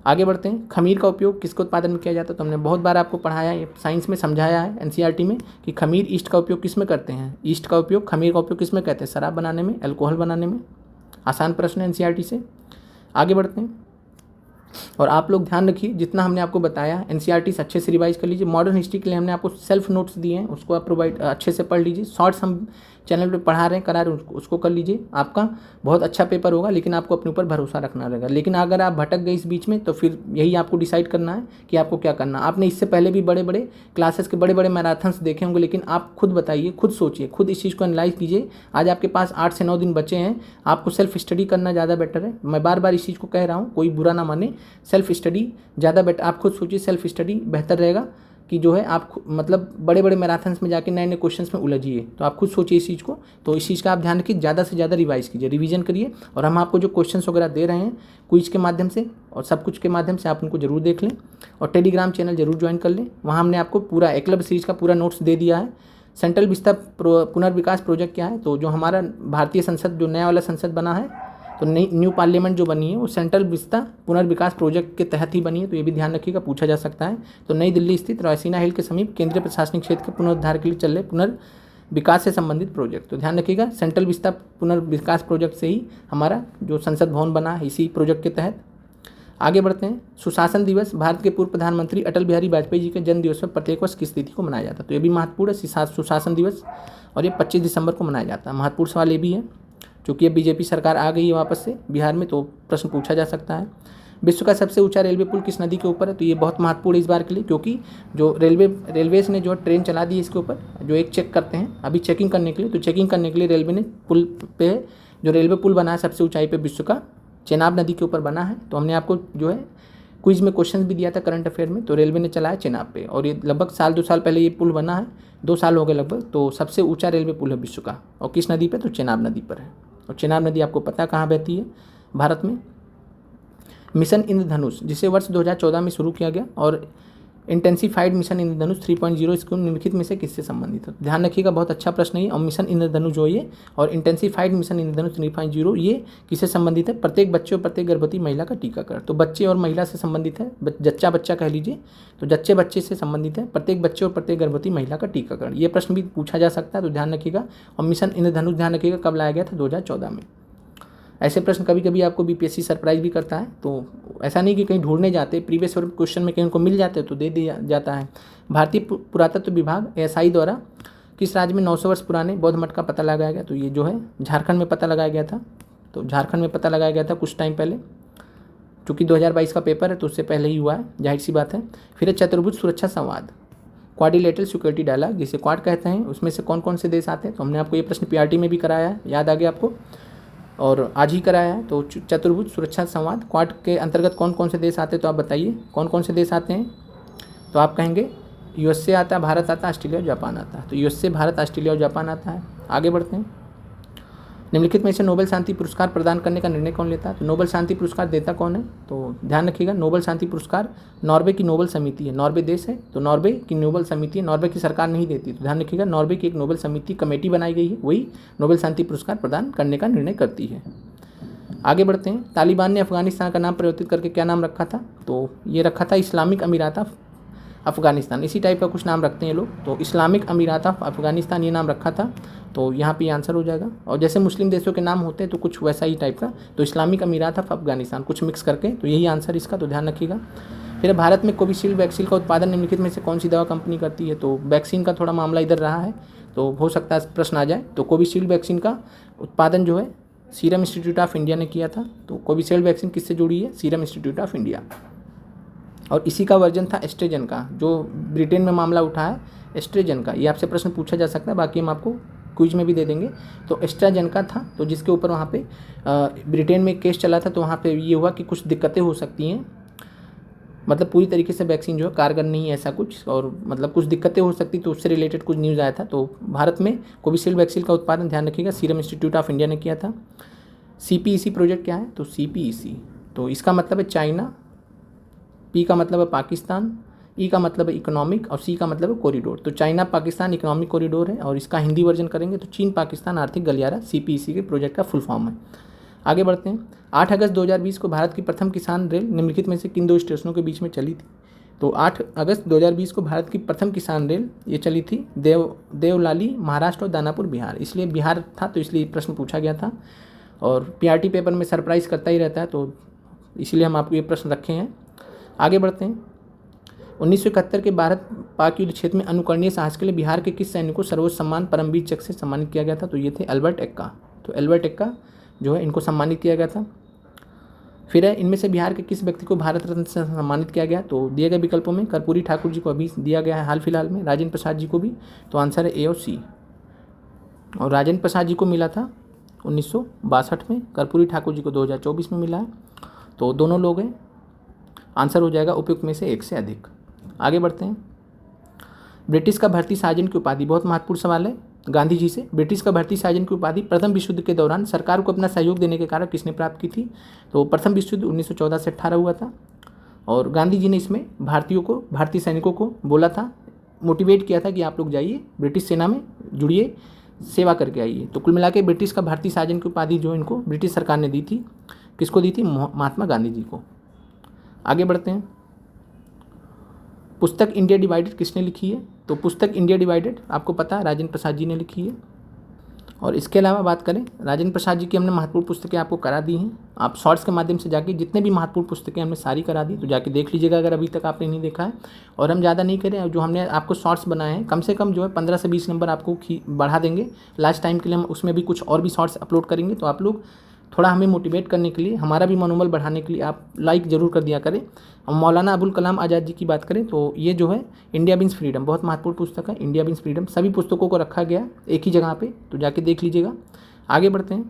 A: आगे बढ़ते हैं, खमीर का उपयोग किसके उत्पादन में किया जाता है, तो हमने बहुत बार आपको पढ़ाया है, साइंस में समझाया है एनसीईआरटी में कि खमीर ईस्ट का उपयोग किस में करते हैं, ईस्ट का उपयोग, खमीर का उपयोग किस में कहते हैं, शराब बनाने में, अल्कोहल बनाने में। आसान प्रश्न है एनसीईआरटी से। आगे बढ़ते हैं, और आप लोग ध्यान रखिए, जितना हमने आपको बताया एनसीईआरटी से अच्छे से रिवाइज कर लीजिए। मॉडर्न हिस्ट्री के लिए हमने आपको सेल्फ नोट्स दिए हैं, उसको आप प्रोवाइड अच्छे से पढ़ लीजिए। शॉर्ट्स हम चैनल पे पढ़ा रहे हैं, करा रहे हैं, उसको कर लीजिए। आपका बहुत अच्छा पेपर होगा, लेकिन आपको अपने ऊपर भरोसा रखना रहेगा। लेकिन अगर आप भटक गए इस बीच में, तो फिर यही आपको डिसाइड करना है कि आपको क्या करना है। आपने इससे पहले भी बड़े बड़े क्लासेस के बड़े बड़े मैराथन्स देखे होंगे, लेकिन आप खुद बताइए, खुद सोचिए, खुद इस चीज़ को एनालाइज कीजिए। आज आपके पास 8 से 9 दिन बचे हैं, आपको सेल्फ स्टडी करना ज़्यादा बेटर है। मैं बार बार इस चीज़ को कह रहा हूँ, कोई बुरा ना माने, सेल्फ स्टडी ज़्यादा बेटर। आप खुद सोचिए, सेल्फ स्टडी बेहतर रहेगा कि जो है आप मतलब बड़े बड़े मैराथन्स में जाके नए नए क्वेश्चंस में उलझिए। तो आप खुद सोचिए इस चीज़ को। तो इस चीज़ का आप ध्यान रखिए, ज़्यादा से ज़्यादा रिवाइज कीजिए, रिवीजन करिए। और हम आपको जो क्वेश्चंस वगैरह दे रहे हैं क्विज के माध्यम से और सब कुछ के माध्यम से, आप उनको जरूर देख लें। और टेलीग्राम चैनल जरूर ज्वाइन कर लें, वहाँ हमने आपको पूरा एकलव्य सीरीज का पूरा नोट्स दे दिया है। सेंट्रल विस्ता पुनर्विकास प्रोजेक्ट क्या है, तो जो हमारा भारतीय संसद, जो नया वाला संसद बना है, तो नई न्यू पार्लियामेंट जो बनी है वो सेंट्रल विस्ता पुनर्विकास प्रोजेक्ट के तहत ही बनी है। तो ये भी ध्यान रखिएगा, पूछा जा सकता है। तो नई दिल्ली स्थित रायसीना हिल के समीप केंद्रीय प्रशासनिक क्षेत्र के पुनरुद्धार के लिए चल रहे पुनर्विकास से संबंधित प्रोजेक्ट। तो ध्यान रखिएगा, सेंट्रल विस्ता पुनर्विकास प्रोजेक्ट से ही हमारा जो संसद भवन बना है, इसी प्रोजेक्ट के तहत। आगे बढ़ते हैं, सुशासन दिवस भारत के पूर्व प्रधानमंत्री अटल बिहारी वाजपेयी जी के जन्म दिवस पर प्रत्येक वर्ष किस तिथि को मनाया जाता है, तो ये भी महत्वपूर्ण है सुशासन दिवस, और ये 25 दिसंबर को मनाया जाता है। महत्वपूर्ण सवाल ये भी है, क्योंकि अब बीजेपी सरकार आ गई है वापस से बिहार में, तो प्रश्न पूछा जा सकता है। विश्व का सबसे ऊंचा रेलवे पुल किस नदी के ऊपर है, तो ये बहुत महत्वपूर्ण है इस बार के लिए, क्योंकि जो रेलवेज ने जो ट्रेन चला दी है इसके ऊपर, जो एक चेक करते हैं अभी चेकिंग करने के लिए, तो चेकिंग करने के लिए रेलवे ने पुल पे, जो रेलवे पुल बना है सबसे ऊंचाई पे विश्व का, चेनाब नदी के ऊपर बना है। तो हमने आपको जो है क्विज में क्वेश्चन भी दिया था करंट अफेयर में, तो रेलवे ने चलाया चेनाब पे, और ये लगभग 2 साल पहले ये पुल बना है, 2 साल हो गए लगभग। तो सबसे ऊंचा रेलवे पुल है विश्व का, और किस नदी पे, तो चेनाब नदी पर है। और चेनाब नदी आपको पता है कहाँ बहती है, भारत में। मिशन इंद्रधनुष, जिसे वर्ष 2014 में शुरू किया गया, और इंटेंसिफाइड मिशन इंद्रधनुष 3.0 स्कीम निम्नलिखित में से किससे संबंधित है? ध्यान रखिएगा, बहुत अच्छा प्रश्न है। और मिशन इंद्रधनुष जो ये और इंटेंसिफाइड मिशन इंद्रधनुष 3.0 ये किससे संबंधित है? प्रत्येक बच्चे और प्रत्येक गर्भवती महिला का टीकाकरण। तो बच्चे और महिला से संबंधित है, जच्चा बच्चा कह लीजिए, तो जच्चे बच्चे से संबंधित है प्रत्येक बच्चे और प्रत्येक गर्भवती महिला का टीकाकरण। ये प्रश्न भी पूछा जा सकता है, तो ध्यान रखिएगा। और मिशन इंद्रधनुष ध्यान रखिएगा कब लाया गया था? 2014 में। ऐसे प्रश्न कभी कभी आपको बीपीएससी सरप्राइज भी करता है, तो ऐसा नहीं कि कहीं ढूंढने जाते, प्रीवियस क्वेश्चन में कहीं उनको मिल जाते तो दे दिया जाता है। भारतीय पुरातत्व विभाग एएसआई द्वारा किस राज्य में 900 वर्ष पुराने बौद्ध मठ का पता लगाया गया? तो ये जो है झारखंड में पता लगाया गया था। तो झारखंड में पता लगाया गया था कुछ टाइम पहले, चूँकि 2022 का पेपर है तो उससे पहले ही हुआ है, जाहिर सी बात है। फिर है चतुर्भुज सुरक्षा संवाद, क्वाड्रिलेटरल सिक्योरिटी डायलॉग जिसे क्वाड कहते हैं, उसमें से कौन कौन से देश आते हैं? तो हमने आपको ये प्रश्न पीआरटी में भी कराया है, याद आ गया आपको, और आज ही कराया है। तो चतुर्भुज सुरक्षा संवाद क्वाड के अंतर्गत कौन कौन से देश आते हैं? तो आप बताइए कौन कौन से देश आते हैं? तो आप कहेंगे यूएसए आता है, भारत आता है, ऑस्ट्रेलिया और जापान आता है। तो यूएसए, भारत, ऑस्ट्रेलिया और जापान आता है। आगे बढ़ते हैं। निम्नलिखित में से नोबेल शांति पुरस्कार प्रदान करने का निर्णय कौन लेता है? तो नोबेल शांति पुरस्कार देता कौन है? तो ध्यान रखिएगा, नोबेल शांति पुरस्कार नॉर्वे की नोबेल समिति है। नॉर्वे देश है तो नॉर्वे की नोबेल समिति है, नॉर्वे की सरकार नहीं देती। तो ध्यान रखिएगा, नॉर्वे की एक नोबेल समिति कमेटी बनाई गई है, वही नोबेल शांति पुरस्कार प्रदान करने का निर्णय करती है। आगे बढ़ते हैं। तालिबान ने अफगानिस्तान का नाम परिवर्तित करके क्या नाम रखा था? तो ये रखा था इस्लामिक अमीरात ऑफ अफगानिस्तान, इसी टाइप का कुछ नाम रखते हैं लोग। तो इस्लामिक अमीरात ऑफ अफगानिस्तान ये नाम रखा था। तो यहाँ पे आंसर हो जाएगा। और जैसे मुस्लिम देशों के नाम होते हैं तो कुछ वैसा ही टाइप का, तो इस्लामिक अमीरात ऑफ अफगानिस्तान कुछ मिक्स करके, तो यही आंसर इसका, तो ध्यान रखिएगा। फिर भारत में कोविशील्ड वैक्सीन का उत्पादन निम्नलिखित में से कौन सी दवा कंपनी करती है? तो वैक्सीन का थोड़ा मामला इधर रहा है, तो हो सकता है प्रश्न आ जाए। तो कोविशील्ड वैक्सीन का उत्पादन जो है सीरम इंस्टीट्यूट ऑफ इंडिया ने किया था। तो कोविशील्ड वैक्सीन किससे जुड़ी है? Serum institute of India. और इसी का वर्जन था एस्ट्रेजन का, जो ब्रिटेन में मामला उठा है एस्ट्रेजन का। ये आपसे प्रश्न पूछा जा सकता है, बाकी हम आपको क्विज में भी दे देंगे। तो एस्ट्राजन का था, तो जिसके ऊपर वहाँ पे ब्रिटेन में केस चला था, तो वहाँ पे ये हुआ कि कुछ दिक्कतें हो सकती हैं, मतलब पूरी तरीके से वैक्सीन जो है कारगर नहीं है ऐसा कुछ, और मतलब कुछ दिक्कतें हो सकती, तो उससे रिलेटेड कुछ न्यूज़ आया था। तो भारत में कोविशील्ड वैक्सीन का उत्पादन ध्यान रखिएगा सीरम इंस्टीट्यूट ऑफ इंडिया ने किया था। CPEC प्रोजेक्ट क्या है? तो CPEC, तो इसका मतलब है चाइना, P का मतलब है पाकिस्तान, E का मतलब है इकोनॉमिक और C का मतलब है कॉरिडोर। तो चाइना पाकिस्तान इकोनॉमिक कॉरिडोर है, और इसका हिंदी वर्जन करेंगे तो चीन पाकिस्तान आर्थिक गलियारा CPEC के प्रोजेक्ट का फुल फॉर्म है। आगे बढ़ते हैं। 8 अगस्त 2020 को भारत की प्रथम किसान रेल निम्नलिखित में से किन दो स्टेशनों के बीच में चली थी? तो 8 अगस्त 2020 को भारत की प्रथम किसान रेल ये चली थी देवलाली महाराष्ट्र और दानापुर बिहार। इसलिए बिहार था, तो इसलिए प्रश्न पूछा गया था, और PRT पेपर में सरप्राइज करता ही रहता है, तो इसलिए हम आपको ये प्रश्न रखे हैं। आगे बढ़ते हैं। 1971 के भारत पाक युद्ध क्षेत्र में अनुकरणीय साहस के लिए बिहार के किस सैनिक को सर्वोच्च सम्मान परमवीर चक्र से सम्मानित किया गया था? तो ये थे अल्बर्ट एक्का। तो अल्बर्ट एक्का जो है इनको सम्मानित किया गया था। फिर है, इनमें से बिहार के किस व्यक्ति को भारत रत्न से सम्मानित किया गया? तो दिए गए विकल्पों में कर्पूरी ठाकुर जी को अभी दिया गया है हाल फिलहाल में, राजेंद्र प्रसाद जी को भी, तो आंसर है A और C। और राजेंद्र प्रसाद जी को मिला था 1962 में, कर्पूरी ठाकुर जी को 2024 में मिला है। तो दोनों लोग हैं, आंसर हो जाएगा उपयुक्त में से एक से अधिक। आगे बढ़ते हैं। ब्रिटिश का भारतीय सार्जन की उपाधि, बहुत महत्वपूर्ण सवाल है गांधी जी से। ब्रिटिश का भारतीय सार्जन की उपाधि प्रथम विश्व युद्ध के दौरान सरकार को अपना सहयोग देने के कारण किसने प्राप्त की थी? तो प्रथम विश्व युद्ध 1914 से 18 हुआ था, और गांधी जी ने इसमें भारतीयों को, भारतीय सैनिकों को बोला था, मोटिवेट किया था कि आप लोग जाइए ब्रिटिश सेना में जुड़िए, सेवा करके आइए। तो कुल मिला के ब्रिटिश का भारतीय सार्जन की उपाधि जो इनको ब्रिटिश सरकार ने दी थी, किसको दी थी? महात्मा गांधी जी को। आगे बढ़ते हैं। पुस्तक इंडिया डिवाइडेड किसने लिखी है? तो पुस्तक इंडिया डिवाइडेड आपको पता है राजेंद्र प्रसाद जी ने लिखी है। और इसके अलावा बात करें, राजेंद्र प्रसाद जी की हमने महत्वपूर्ण पुस्तकें आपको करा दी हैं। आप शॉर्ट्स के माध्यम से जाके जितने भी महत्वपूर्ण पुस्तकें हमने सारी करा दी, तो जाके देख लीजिएगा अगर अभी तक आपने नहीं देखा है। और हम ज़्यादा नहीं करें, जो हमने आपको शॉर्ट्स बनाए हैं कम से कम जो है 15 से 20 नंबर आपको बढ़ा देंगे लास्ट टाइम के लिए। हम उसमें भी कुछ और भी शॉर्ट्स अपलोड करेंगे, तो आप लोग थोड़ा हमें मोटिवेट करने के लिए, हमारा भी मनोबल बढ़ाने के लिए आप लाइक ज़रूर कर दिया करें। और मौलाना अबुल कलाम आज़ाद जी की बात करें तो ये जो है इंडिया मीन्स फ्रीडम, बहुत महत्वपूर्ण पुस्तक है इंडिया मीन्स फ्रीडम। सभी पुस्तकों को रखा गया एक ही जगह पे, तो जाके देख लीजिएगा। आगे बढ़ते हैं।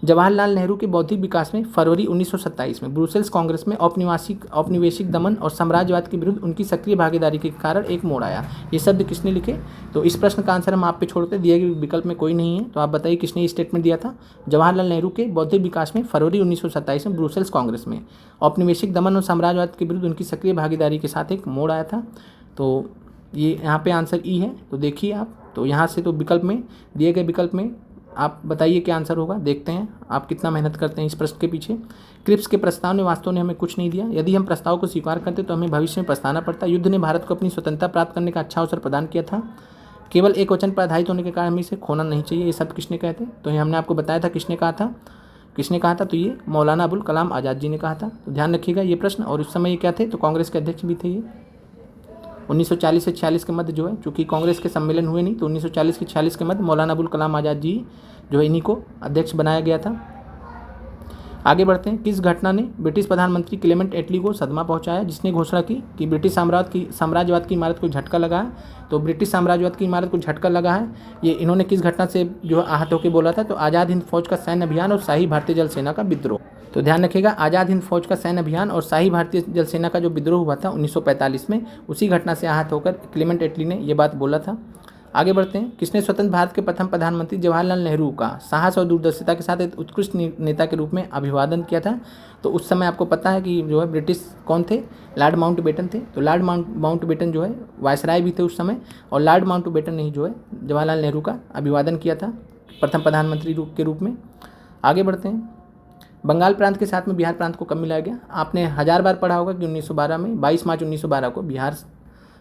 A: जवाहरलाल नेहरू के बौद्धिक विकास में फरवरी 1927 में ब्रुसेल्स कांग्रेस में औपनिवेशिक दमन और साम्राज्यवाद के विरुद्ध उनकी सक्रिय भागीदारी के कारण एक मोड़ आया। ये शब्द किसने लिखे? तो इस प्रश्न का आंसर हम आप पे छोड़ते, दिए गए विकल्प में कोई नहीं है। तो आप बताइए किसने ये स्टेटमेंट दिया था? जवाहरलाल नेहरू के बौद्धिक विकास में फरवरी 1927 में ब्रुसेल्स कांग्रेस में औपनिवेशिक दमन और साम्राज्यवाद के विरुद्ध उनकी सक्रिय भागीदारी के साथ एक मोड़ आया था। तो ये यहाँ पे आंसर ई है। तो देखिए आप, तो यहाँ से तो विकल्प में दिए गए विकल्प में आप बताइए क्या आंसर होगा। देखते हैं आप कितना मेहनत करते हैं इस प्रश्न के पीछे। क्रिप्स के प्रस्ताव ने वास्तव में हमें कुछ नहीं दिया। यदि हम प्रस्ताव को स्वीकार करते तो हमें भविष्य में पछताना पड़ता। युद्ध ने भारत को अपनी स्वतंत्रता प्राप्त करने का अच्छा अवसर प्रदान किया था। केवल एक वचन पर आधारित होने के कारण हमें इसे खोना नहीं चाहिए। ये सब किसने कहे थे? तो ये हमने आपको बताया था किसने कहा था। तो ये मौलाना अबुल कलाम आज़ाद जी ने कहा था। तो ध्यान रखिएगा ये प्रश्न। और उस समय ये क्या थे? तो कांग्रेस के अध्यक्ष भी थे ये। 1940 से 46 के मध्य जो है, चूँकि कांग्रेस के सम्मेलन हुए नहीं, तो 1940 के 46 के मध्य मौलाना अबुल कलाम आज़ाद जी जो है इन्हीं को अध्यक्ष बनाया गया था। आगे बढ़ते हैं। किस घटना ने ब्रिटिश प्रधानमंत्री क्लेमेंट एटली को सदमा पहुंचाया, जिसने घोषणा की कि ब्रिटिश साम्राज्यवाद की इमारत को झटका लगा है? तो ब्रिटिश साम्राज्यवाद की इमारत को झटका लगा है, ये इन्होंने किस घटना से जो आहत होकर बोला था? तो आज़ाद हिंद फौज का सैन्य अभियान और शाही भारतीय जल सेना का विद्रोह। तो ध्यान रखिएगा, आज़ाद हिंद फौज का सैन्य अभियान और शाही भारतीय जल सेना का जो विद्रोह हुआ था 1945 में, उसी घटना से आहत होकर क्लेमेंट एटली ने ये बात बोला था। आगे बढ़ते हैं। किसने स्वतंत्र भारत के प्रथम प्रधानमंत्री जवाहरलाल नेहरू का साहस और दूरदर्शिता के साथ एक उत्कृष्ट नेता के रूप में अभिवादन किया था? तो उस समय आपको पता है कि जो है ब्रिटिश कौन थे? लॉर्ड माउंटबेटन थे। तो लॉर्ड माउंटबेटन जो है वायसराय भी थे उस समय, और लॉर्ड माउंटबेटन ने जो है जवाहरलाल नेहरू का अभिवादन किया था प्रथम प्रधानमंत्री के रूप में। आगे बढ़ते हैं। बंगाल प्रांत के साथ में बिहार प्रांत को कब मिलाया गया? आपने 1000 बार पढ़ा होगा कि 1912 में 22 मार्च 1912 को बिहार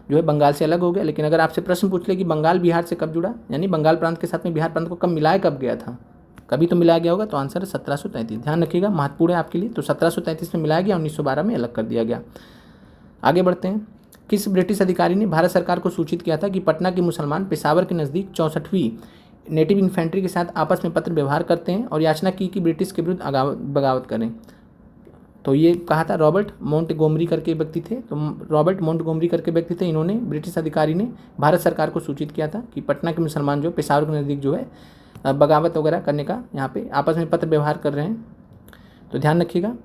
A: जो है बंगाल से अलग हो गया। लेकिन अगर आपसे प्रश्न पूछ ले कि बंगाल बिहार से कब जुड़ा, यानी बंगाल प्रांत के साथ में बिहार प्रांत को कब मिलाया कब गया था, कभी तो मिलाया गया होगा, तो आंसर है 1733। ध्यान रखिएगा, महत्वपूर्ण है आपके लिए। तो 1733 में मिलाया गया, 1912 में अलग कर दिया गया। आगे बढ़ते हैं। किस ब्रिटिश अधिकारी ने भारत सरकार को सूचित किया था कि पटना के मुसलमान पेशावर के नज़दीक 64वीं नेटिव इन्फेंट्री के साथ आपस में पत्र व्यवहार करते हैं और याचना की कि ब्रिटिश के विरुद्ध बगावत करें? तो ये कहा था रॉबर्ट मोंटगोमरी करके व्यक्ति थे। तो रॉबर्ट मोंटगोमरी करके व्यक्ति थे, इन्होंने ब्रिटिश अधिकारी ने भारत सरकार को सूचित किया था कि पटना के मुसलमान जो पेशावर के नज़दीक जो है बगावत वगैरह करने का यहाँ पे आपस में पत्र व्यवहार कर रहे हैं। तो ध्यान रखिएगा।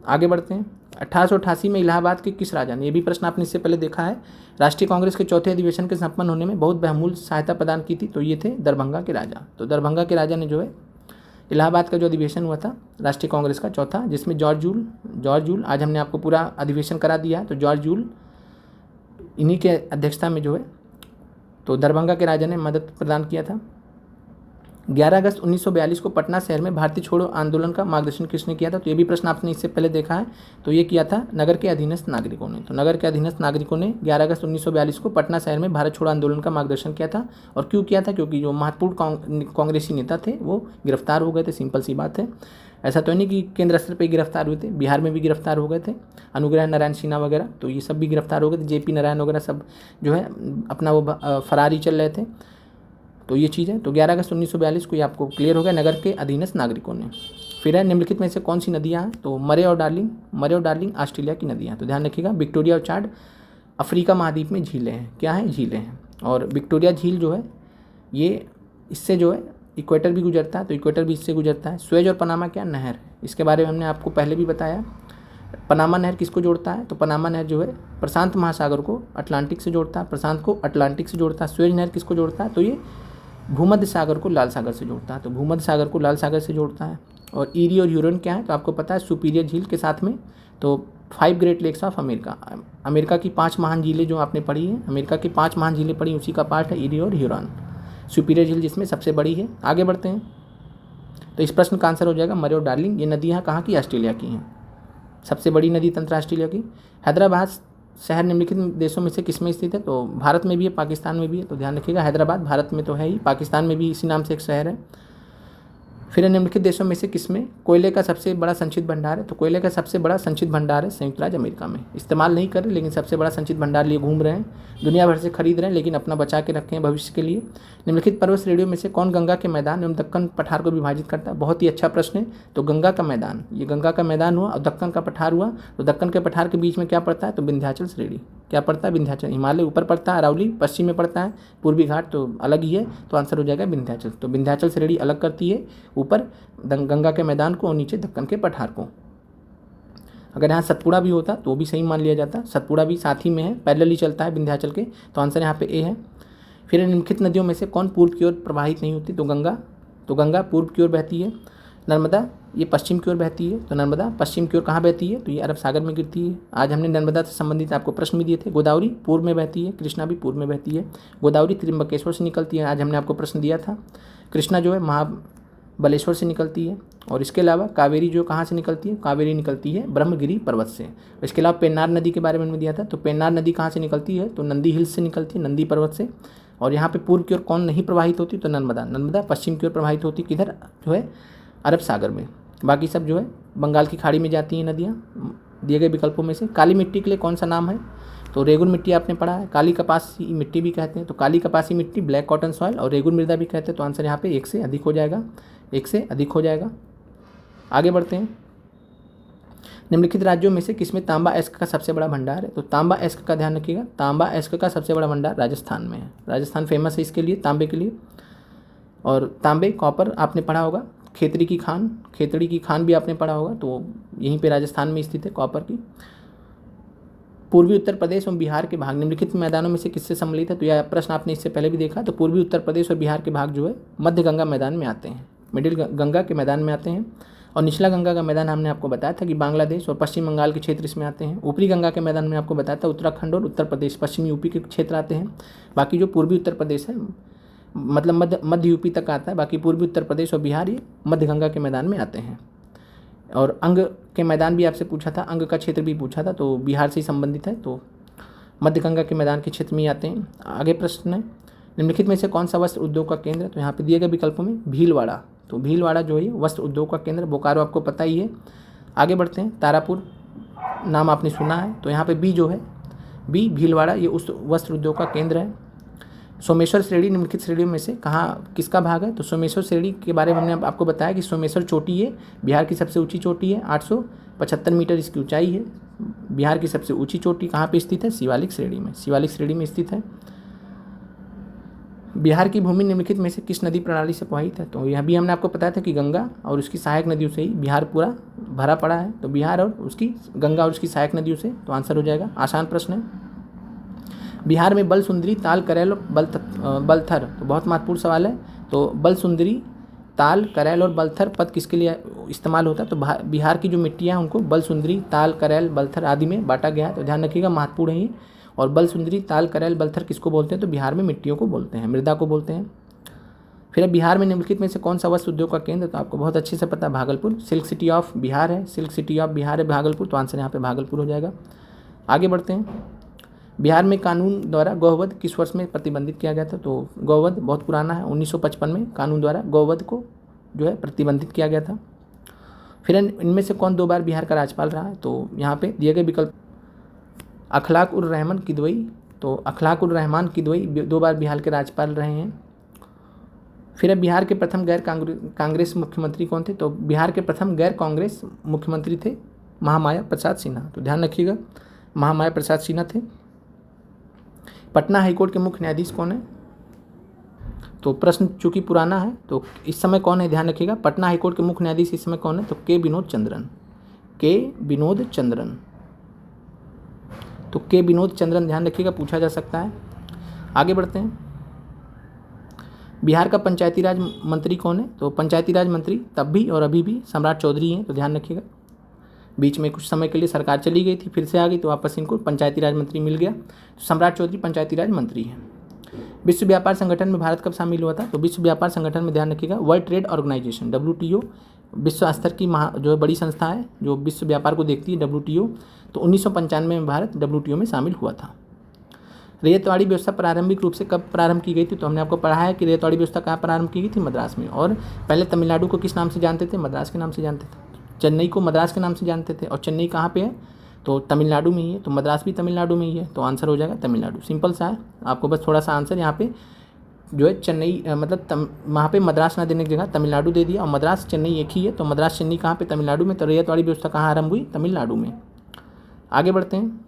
A: आगे बढ़ते हैं। 1888 में इलाहाबाद के किस राजा ने, ये भी प्रश्न आपने इससे पहले देखा है, राष्ट्रीय कांग्रेस के चौथे अधिवेशन के संपन्न होने में बहुत बहुमूल्य सहायता प्रदान की थी? तो ये थे दरभंगा के राजा। तो दरभंगा के राजा ने जो है इलाहाबाद का जो अधिवेशन हुआ था राष्ट्रीय कांग्रेस का चौथा, जिसमें जॉर्ज जूल आज हमने आपको पूरा अधिवेशन करा दिया है। तो जॉर्ज जूल इन्हीं के अध्यक्षता में जो है तो दरभंगा के राजा ने मदद प्रदान किया था। 11 अगस्त 1942 को पटना शहर में भारतीय छोड़ो आंदोलन का मार्गदर्शन किसने किया था? तो ये भी प्रश्न आपने इससे पहले देखा है। तो ये किया था नगर के अधीनस्थ नागरिकों ने। तो नगर के अधीनस्थ नागरिकों ने 11 अगस्त 1942 को पटना शहर में भारत छोड़ो आंदोलन का मार्गदर्शन किया था। और क्यों किया था? क्योंकि जो महत्वपूर्ण कांग्रेसी नेता थे वो गिरफ्तार हो गए थे। सिंपल सी बात है। ऐसा तो नहीं कि केंद्र स्तर पर गिरफ्तार हुए थे, बिहार में भी गिरफ्तार हो गए थे। अनुग्रह नारायण सिन्हा वगैरह, तो ये सब भी गिरफ्तार हो गए थे। JP नारायण वगैरह सब जो है अपना वो फरारी चल रहे थे। तो ये चीज़ है। तो 11 अगस्त 1942 को ये आपको क्लियर हो गया, नगर के अधीनस्थ नागरिकों ने। फिर है निम्नलिखित में से कौन सी नदियाँ हैं? तो मरे और डार्लिंग ऑस्ट्रेलिया की नदियाँ। तो ध्यान रखिएगा, विक्टोरिया और चाड अफ्रीका महाद्वीप में झीलें हैं। क्या है? झीलें हैं। और विक्टोरिया झील जो है ये इससे जो है इक्वेटर भी गुजरता है, तो इक्वेटर भी इससे गुजरता है। स्वेज और पनामा क्या नहर, इसके बारे में हमने आपको पहले भी बताया। पनामा नहर किसको जोड़ता है? तो पनामा नहर जो है प्रशांत महासागर को अटलांटिक से जोड़ता है, प्रशांत को अटलांटिक से जोड़ता है। स्वेज नहर किसको जोड़ता है? तो ये भूमध्य सागर को लाल सागर से जोड़ता है। तो भूमध्य सागर को लाल सागर से जोड़ता है। और ईरी और ह्यूरन क्या है? तो आपको पता है सुपीरियर झील के साथ में। तो 5 great lakes of America, America की 5 महान झीलें जो आपने पढ़ी हैं, अमेरिका की 5 महान झीलें पढ़ी, उसी का पार्ट है ईरी और ह्यूरन। सुपीरियर झील जिसमें सबसे बड़ी है। आगे बढ़ते हैं। तो इस प्रश्न का आंसर हो जाएगा मरे और डार्लिंग। ये नदियाँ कहाँ की? ऑस्ट्रेलिया की हैं। सबसे बड़ी नदी तंत्र ऑस्ट्रेलिया की। हैदराबाद शहर निम्नलिखित देशों में से किसमें स्थित है? तो भारत में भी है, पाकिस्तान में भी है। तो ध्यान रखिएगा, हैदराबाद भारत में तो है ही, पाकिस्तान में भी इसी नाम से एक शहर है। फिर निम्नलिखित देशों में से किसमें कोयले का सबसे बड़ा संचित भंडार है? तो कोयले का सबसे बड़ा संचित भंडार है संयुक्त राज्य अमेरिका में। इस्तेमाल नहीं कर रहे लेकिन सबसे बड़ा संचित भंडार लिए घूम रहे हैं, दुनिया भर से खरीद रहे हैं, लेकिन अपना बचा के रखे हैं भविष्य के लिए। निम्नलिखित पर्वत श्रेणियों में से कौन गंगा के मैदान एवं दक्कन पठार को विभाजित करता है? बहुत ही अच्छा प्रश्न है। तो गंगा का मैदान, ये गंगा का मैदान हुआ और दक्कन का पठार हुआ। तो दक्कन के पठार के बीच में क्या पड़ता है? तो विंध्याचल श्रेणी। क्या पड़ता है? विंध्याचल। हिमालय ऊपर पड़ता है, अरावली पश्चिम में पड़ता है, पूर्वी घाट तो अलग ही है, तो आंसर हो जाएगा विंध्याचल। तो विंध्याचल श्रेणी अलग करती है ऊपर गंगा के मैदान को और नीचे दक्कन के पठार को। अगर यहाँ सतपुड़ा भी होता तो भी सही मान लिया जाता, सतपुड़ा भी साथ ही में है, पैरेलल ही चलता है विंध्याचल के, तो आंसर यहाँ पे ए है। फिर निम्नलिखित नदियों में से कौन पूर्व की ओर प्रवाहित नहीं होती? तो गंगा पूर्व की ओर बहती है। नर्मदा ये पश्चिम की ओर बहती है, तो नर्मदा पश्चिम की ओर कहाँ बहती है? तो ये अरब सागर में गिरती है। आज हमने नर्मदा से संबंधित आपको प्रश्न भी दिए थे। गोदावरी पूर्व में बहती है, कृष्णा भी पूर्व में बहती है। गोदावरी त्रिम्बकेश्वर से निकलती है, आज हमने आपको प्रश्न दिया था। कृष्णा जो है महाबलेश्वर से निकलती है। और इसके अलावा कावेरी जो कहाँ से निकलती है? कावेरी निकलती है ब्रह्मगिरी पर्वत से। इसके अलावा पेन्नार नदी के बारे में दिया था, तो पेन्नार नदी कहाँ से निकलती है? तो नंदी हिल्स से निकलती है, नंदी पर्वत से। और यहाँ पे पूर्व की ओर कौन नहीं प्रवाहित होती? तो नर्मदा पश्चिम की ओर प्रवाहित होती, किधर? जो है अरब सागर में। बाकी सब जो है बंगाल की खाड़ी में जाती हैं नदियाँ, दिए गए विकल्पों में से। काली मिट्टी के लिए कौन सा नाम है? तो रेगुन मिट्टी आपने पढ़ा है, काली कपासी मिट्टी भी कहते हैं, तो काली कपासी मिट्टी, ब्लैक कॉटन सॉइल और रेगुन मृदा भी कहते हैं। तो आंसर यहाँ पे 1 से अधिक हो जाएगा, 1 से अधिक हो जाएगा। आगे बढ़ते हैं। निम्नलिखित राज्यों में से किसमें तांबा एस्क का सबसे बड़ा भंडार है? तो तांबा एस्क का ध्यान रखिएगा, तांबा एस्क का सबसे बड़ा भंडार राजस्थान में है। राजस्थान फेमस है इसके लिए, तांबे के लिए। और तांबे, कॉपर आपने पढ़ा होगा। खेतड़ी की खान भी आपने पढ़ा होगा, तो यहीं पे राजस्थान में स्थित है कॉपर की। पूर्वी उत्तर प्रदेश और बिहार के भाग निम्नलिखित मैदानों में से किससे सम्मिलित है? तो यह प्रश्न आपने इससे पहले भी देखा। तो पूर्वी उत्तर प्रदेश और बिहार के भाग जो है मध्य गंगा मैदान में आते हैं, मिडिल गंगा के मैदान में आते हैं। और निचला गंगा का मैदान हमने आपको बताया था कि बांग्लादेश और पश्चिम बंगाल के क्षेत्र इसमें आते हैं। ऊपरी गंगा के मैदान में आपको बताया था उत्तराखंड और उत्तर प्रदेश, पश्चिमी यूपी के क्षेत्र आते हैं। बाकी जो पूर्वी उत्तर प्रदेश है, मतलब मध्य यूपी तक आता है, बाकी पूर्वी उत्तर प्रदेश और बिहार ये मध्य गंगा के मैदान में आते हैं। और अंग के मैदान भी आपसे पूछा था, अंग का क्षेत्र भी पूछा था, तो बिहार से ही संबंधित है, तो मध्य गंगा के मैदान के क्षेत्र में ही आते हैं। आगे प्रश्न है, निम्नलिखित में से कौन सा वस्त्र उद्योग का केंद्र? तो यहाँ पे दिए गए विकल्पों में भीलवाड़ा, तो भीलवाड़ा जो है वस्त्र उद्योग का केंद्र, बोकारो आपको पता ही है। आगे बढ़ते हैं। तारापुर नाम आपने सुना है, तो यहाँ पे बी जो है, बी भीलवाड़ा ये उस वस्त्र उद्योग का केंद्र है। सोमेश्वर श्रेणी निम्नलिखित श्रेणियों में से कहाँ किसका भाग है? तो सोमेश्वर श्रेणी के बारे में हमने आपको बताया कि सोमेश्वर चोटी है, बिहार की सबसे ऊंची चोटी है, 875 मीटर इसकी ऊंचाई है। बिहार की सबसे ऊंची चोटी कहाँ पे स्थित है? शिवालिक श्रेणी में, शिवालिक श्रेणी में स्थित है। बिहार की भूमि निम्नलिखित में से किस नदी प्रणाली से प्रवाहित है? तो यह भी हमने आपको बताया था कि गंगा और उसकी सहायक नदियों से ही बिहार पूरा भरा पड़ा है, तो बिहार और उसकी गंगा और उसकी सहायक नदियों से, तो आंसर हो जाएगा। आसान प्रश्न है। बिहार में बलसुंदरी, ताल, करैल और बलथर, तो बहुत महत्वपूर्ण सवाल है। तो बलसुंदरी, ताल, करैल और बलथर पद किसके लिए इस्तेमाल होता है? तो बिहार की जो मिट्टियाँ हैं उनको बलसुंदरी, ताल, करैल, बलथर आदि में बांटा गया है, तो ध्यान रखिएगा, महत्वपूर्ण है ये। और बलसुंदरी, ताल, करैल, बलथर किसको बोलते हैं? तो बिहार में मिट्टियों को बोलते हैं, मृदा को बोलते हैं। फिर बिहार में निम्नलिखित में से कौन सा वस्त्र उद्योग का केंद्र? तो आपको बहुत अच्छे से पता है, Bhagalpur. Silk city of Bihar है, सिल्क सिटी ऑफ बिहार है भागलपुर, तो आंसर यहाँ पे भागलपुर हो जाएगा। आगे बढ़ते हैं। बिहार में कानून द्वारा गौवध किस वर्ष में प्रतिबंधित किया गया था? तो गौवध बहुत पुराना है, 1955 में कानून द्वारा गौवध को जो है प्रतिबंधित किया गया था। फिर इनमें से कौन 2 बार बिहार का राज्यपाल रहा है? तो यहाँ पे दिए गए विकल्प अखलाक उर रहमान किदवई, तो अखलाक उर रहमान किदवई 2 बार बिहार के राज्यपाल रहे हैं। फिर बिहार के प्रथम गैर कांग्रेस मुख्यमंत्री कौन थे? तो बिहार के प्रथम गैर कांग्रेस मुख्यमंत्री थे महामाया प्रसाद सिन्हा, तो ध्यान रखिएगा, महामाया प्रसाद सिन्हा थे। पटना हाईकोर्ट के मुख्य न्यायाधीश कौन है? तो प्रश्न चूंकि पुराना है, तो इस समय कौन है ध्यान रखिएगा, पटना हाईकोर्ट के मुख्य न्यायाधीश इस समय कौन है? तो के विनोद चंद्रन, तो के विनोद चंद्रन ध्यान रखिएगा, पूछा जा सकता है। आगे बढ़ते हैं। बिहार का पंचायती राज मंत्री कौन है? तो पंचायती राज मंत्री तब भी और अभी भी सम्राट चौधरी हैं, तो ध्यान रखिएगा। बीच में कुछ समय के लिए सरकार चली गई थी, फिर से आ गई, तो वापस इनको पंचायती राज मंत्री मिल गया, तो सम्राट चौधरी पंचायती राज मंत्री हैं। विश्व व्यापार संगठन में भारत कब शामिल हुआ था? तो विश्व व्यापार संगठन में ध्यान रखिएगा, वर्ल्ड ट्रेड ऑर्गेनाइजेशन WTO विश्व स्तर की जो बड़ी संस्था है जो विश्व व्यापार को देखती है, WTO, तो 1995 में भारत WTO में शामिल हुआ था। रेतवाड़ी व्यवस्था प्रारंभिक रूप से कब प्रारंभ की गई थी? तो हमने आपको पढ़ा है कि रेतवाड़ी व्यवस्था कहाँ प्रारंभ की गई थी? मद्रास में। और पहले तमिलनाडु को किस नाम से जानते थे? मद्रास के नाम से जानते थे। चेन्नई को मद्रास के नाम से जानते थे, और चेन्नई कहाँ पे है? तो तमिलनाडु में ही है, तो मद्रास भी तमिलनाडु में ही है, तो आंसर हो जाएगा तमिलनाडु। सिंपल सा है, आपको बस थोड़ा सा आंसर यहाँ पे जो है चेन्नई मतलब वहाँ पे मद्रास ना देने की जगह तमिलनाडु दे दिया, और मद्रास चेन्नई एक ही है, तो मद्रास चेन्नई कहाँ पे? तमिलनाडु में। तो रेतवाड़ी व्यवस्था कहाँ आरंभ हुई? तमिलनाडु में। आगे बढ़ते हैं।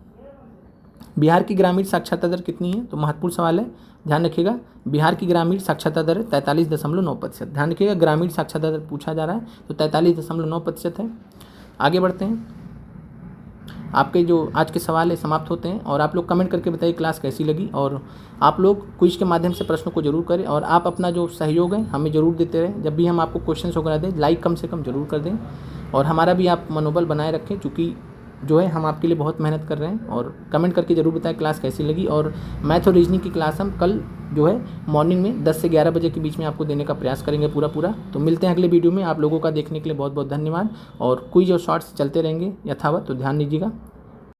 A: बिहार की ग्रामीण साक्षरता दर कितनी है? तो महत्वपूर्ण सवाल है, ध्यान रखिएगा। बिहार की ग्रामीण साक्षरता दर 43.9%। ध्यान रखिएगा, ग्रामीण साक्षरता दर पूछा जा रहा है तो 43.9% है। आगे बढ़ते हैं, आपके जो आज के सवाल है समाप्त होते हैं और आप लोग कमेंट करके बताइए क्लास कैसी लगी, और आप लोग क्विज के माध्यम से प्रश्नों को जरूर करें और आप अपना जो सहयोग है हमें ज़रूर देते रहें। जब भी हम आपको क्वेश्चंस वगैरह दें, लाइक कम से कम ज़रूर कर दें और हमारा भी आप मनोबल बनाए रखें, क्योंकि जो है हम आपके लिए बहुत मेहनत कर रहे हैं। और कमेंट करके ज़रूर बताएं क्लास कैसी लगी। और मैथ और रीजनिंग की क्लास हम कल जो है मॉर्निंग में 10 से 11 बजे के बीच में आपको देने का प्रयास करेंगे पूरा। तो मिलते हैं अगले वीडियो में। आप लोगों का देखने के लिए बहुत बहुत धन्यवाद। और क्विज और शॉर्ट्स चलते रहेंगे यथावत, तो ध्यान दीजिएगा।